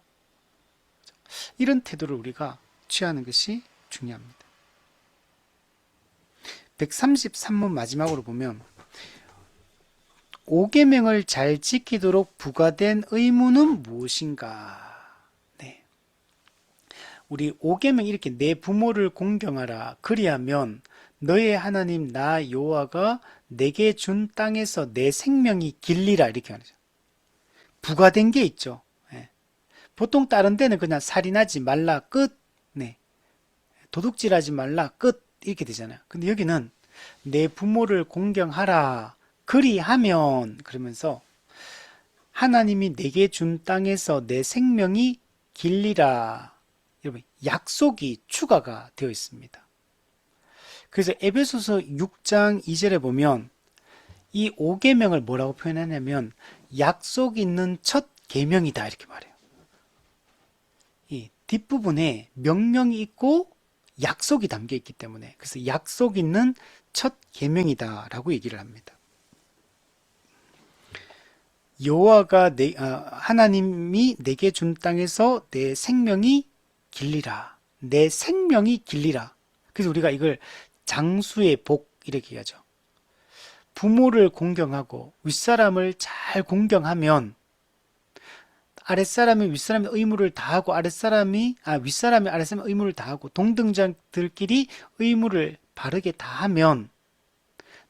이런 태도를 우리가 취하는 것이 중요합니다. 133문 마지막으로 보면 5계명을 잘 지키도록 부과된 의무는 무엇인가? 네. 우리 5계명 이렇게 내 부모를 공경하라. 그리하면 너의 하나님 나 여호와가 내게 준 땅에서 내 생명이 길리라 이렇게 하죠. 부과된 게 있죠. 네. 보통 다른 데는 그냥 살인하지 말라 끝. 네. 도둑질하지 말라 끝 이렇게 되잖아요. 근데 여기는 내 부모를 공경하라. 그리하면 그러면서 하나님이 내게 준 땅에서 내 생명이 길리라. 여러분 약속이 추가가 되어 있습니다. 그래서 에베소서 6장 2절에 보면 이 5계명을 뭐라고 표현하냐면 약속 있는 첫 계명이다 이렇게 말해요. 이 뒷부분에 명령이 있고 약속이 담겨 있기 때문에 그래서 약속 있는 첫 계명이다 라고 얘기를 합니다. 여호와가 하나님이 내게 준 땅에서 내 생명이 길리라. 내 생명이 길리라. 그래서 우리가 이걸 장수의 복 이렇게 얘기하죠. 부모를 공경하고 윗사람을 잘 공경하면 아랫사람이 윗사람의 의무를 다하고 윗사람이 아랫사람의 의무를 다하고 동등자들끼리 의무를 바르게 다하면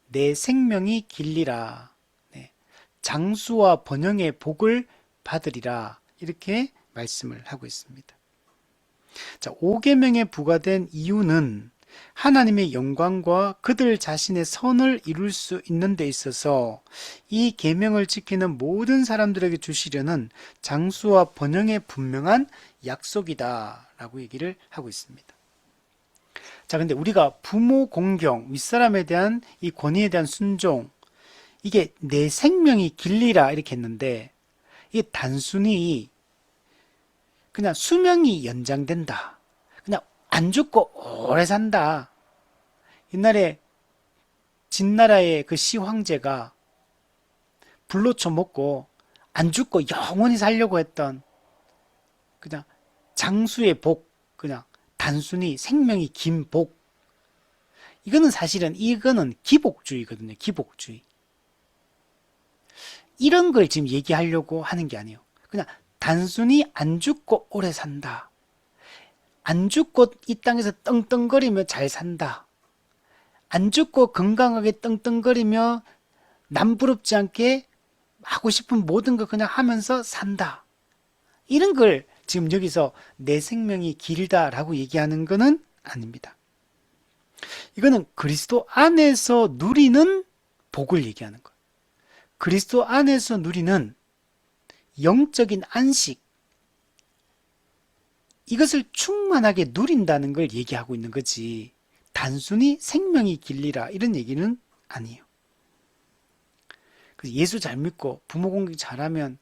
내 생명이 길리라. 네. 장수와 번영의 복을 받으리라. 이렇게 말씀을 하고 있습니다. 자, 5계명에 부과된 이유는 하나님의 영광과 그들 자신의 선을 이룰 수 있는 데 있어서 이 계명을 지키는 모든 사람들에게 주시려는 장수와 번영의 분명한 약속이다 라고 얘기를 하고 있습니다. 자, 근데 우리가 부모 공경, 윗사람에 대한 이 권위에 대한 순종 이게 내 생명이 길리라 이렇게 했는데 이게 단순히 그냥 수명이 연장된다. 그냥 안 죽고 오래 산다. 옛날에 진나라의 그 시황제가 불로 쳐먹고 안 죽고 영원히 살려고 했던 그냥 장수의 복, 그냥 단순히 생명이 긴 복. 이거는 기복주의거든요. 기복주의. 이런 걸 지금 얘기하려고 하는 게 아니에요. 그냥 단순히 안 죽고 오래 산다. 안 죽고 이 땅에서 떵떵거리며 잘 산다. 안 죽고 건강하게 떵떵거리며 남부럽지 않게 하고 싶은 모든 거 그냥 하면서 산다. 이런 걸 지금 여기서 내 생명이 길다라고 얘기하는 거는 아닙니다. 이거는 그리스도 안에서 누리는 복을 얘기하는 거예요. 그리스도 안에서 누리는 영적인 안식, 이것을 충만하게 누린다는 걸 얘기하고 있는 거지. 단순히 생명이 길리라 이런 얘기는 아니에요. 그래서 예수 잘 믿고 부모 공경 잘하면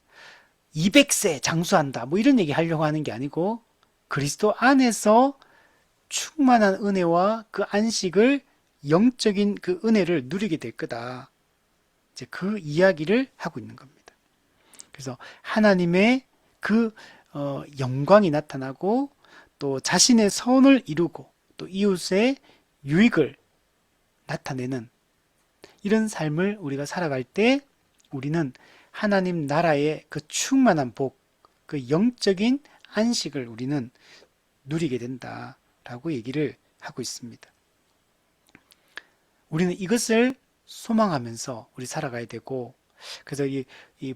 200세 장수한다 뭐 이런 얘기 하려고 하는 게 아니고 그리스도 안에서 충만한 은혜와 그 안식을 영적인 그 은혜를 누리게 될 거다. 이제 그 이야기를 하고 있는 겁니다. 그래서 하나님의 그 영광이 나타나고 또 자신의 선을 이루고 또 이웃의 유익을 나타내는 이런 삶을 우리가 살아갈 때 우리는 하나님 나라의 그 충만한 복, 그 영적인 안식을 우리는 누리게 된다라고 얘기를 하고 있습니다. 우리는 이것을 소망하면서 우리 살아가야 되고, 그래서 이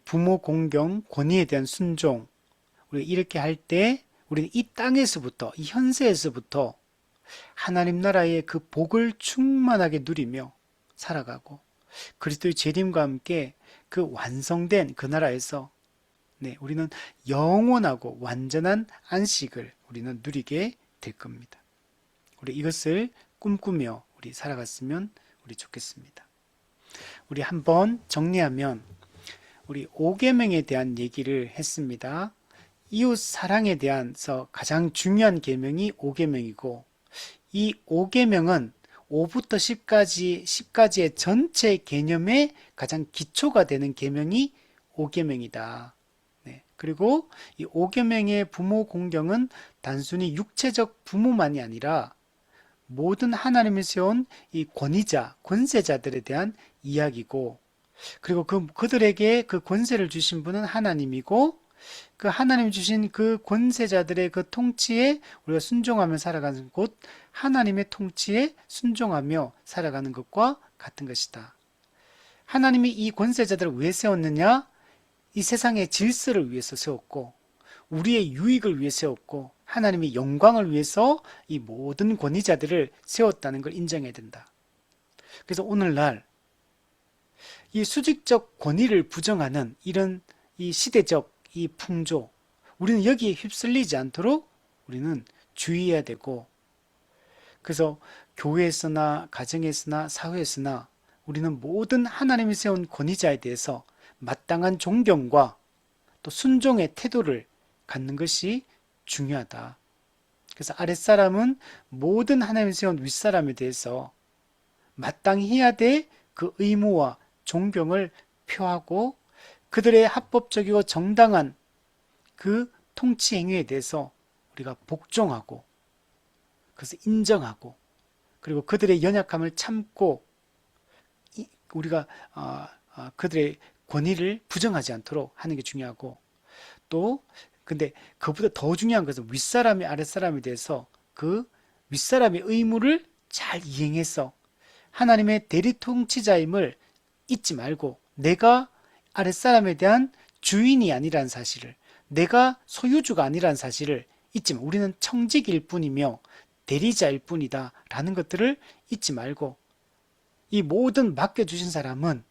부모 공경, 권위에 대한 순종, 우리 이렇게 할 때 우리는 이 땅에서부터, 이 현세에서부터 하나님 나라의 그 복을 충만하게 누리며 살아가고 그리스도의 재림과 함께 그 완성된 그 나라에서 우리는 영원하고 완전한 안식을 우리는 누리게 될 겁니다. 우리 이것을 꿈꾸며 우리 살아갔으면 우리 좋겠습니다. 우리 한번 정리하면 우리 5계명에 대한 얘기를 했습니다. 이웃 사랑에 대해서 가장 중요한 계명이 5계명이고 이 5계명은 5부터 10까지의 전체 개념의 가장 기초가 되는 계명이 5계명이다. 그리고 이 5계명의 부모 공경은 단순히 육체적 부모만이 아니라 모든 하나님이 세운 이 권위자, 권세자들에 대한 이야기고 그리고 그들에게 그 권세를 주신 분은 하나님이고 그 하나님 주신 그 권세자들의 그 통치에 우리가 순종하며 살아가는 곳 하나님의 통치에 순종하며 살아가는 것과 같은 것이다. 하나님이 이 권세자들을 왜 세웠느냐? 이 세상의 질서를 위해서 세웠고 우리의 유익을 위해 세웠고 하나님의 영광을 위해서 이 모든 권위자들을 세웠다는 걸 인정해야 된다. 그래서 오늘날 이 수직적 권위를 부정하는 이런 이 시대적 이 풍조, 우리는 여기에 휩쓸리지 않도록 우리는 주의해야 되고, 그래서 교회에서나 가정에서나 사회에서나 우리는 모든 하나님이 세운 권위자에 대해서 마땅한 존경과 또 순종의 태도를 갖는 것이 중요하다. 그래서 아랫사람은 모든 하나님이 세운 윗사람에 대해서 마땅히 해야 될 그 의무와 존경을 표하고 그들의 합법적이고 정당한 그 통치 행위에 대해서 우리가 복종하고 그래서 인정하고 그리고 그들의 연약함을 참고 우리가 그들의 권위를 부정하지 않도록 하는 게 중요하고 또 근데 그보다 더 중요한 것은 윗사람이 아랫사람에 대해서 그 윗사람의 의무를 잘 이행해서 하나님의 대리 통치자임을 잊지 말고 내가 아랫사람에 대한 주인이 아니라는 사실을 내가 소유주가 아니라는 사실을 잊지 마. 우리는 청직일 뿐이며 대리자일 뿐이다 라는 것들을 잊지 말고 이 모든 맡겨주신 사람은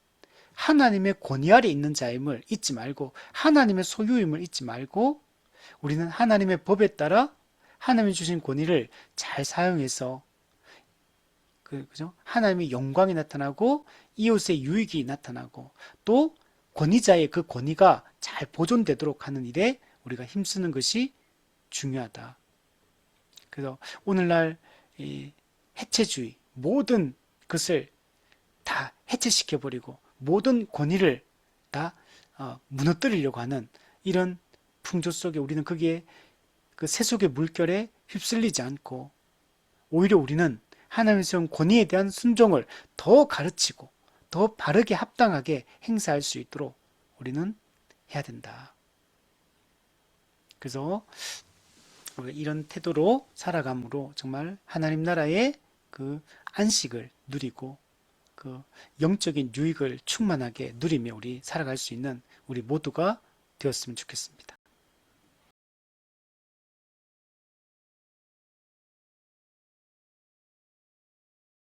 하나님의 권위 아래 있는 자임을 잊지 말고 하나님의 소유임을 잊지 말고 우리는 하나님의 법에 따라 하나님이 주신 권위를 잘 사용해서 그죠? 하나님의 영광이 나타나고 이웃의 유익이 나타나고 또 권위자의 그 권위가 잘 보존되도록 하는 일에 우리가 힘쓰는 것이 중요하다. 그래서 오늘날 이 해체주의 모든 것을 다 해체시켜버리고 모든 권위를 다 무너뜨리려고 하는 이런 풍조 속에 우리는 거기에 그 세속의 물결에 휩쓸리지 않고 오히려 우리는 하나님의 세운 권위에 대한 순종을 더 가르치고 더 바르게 합당하게 행사할 수 있도록 우리는 해야 된다. 그래서 이런 태도로 살아감으로 정말 하나님 나라의 그 안식을 누리고 그 영적인 유익을 충만하게 누리며 우리 살아갈 수 있는 우리 모두가 되었으면 좋겠습니다.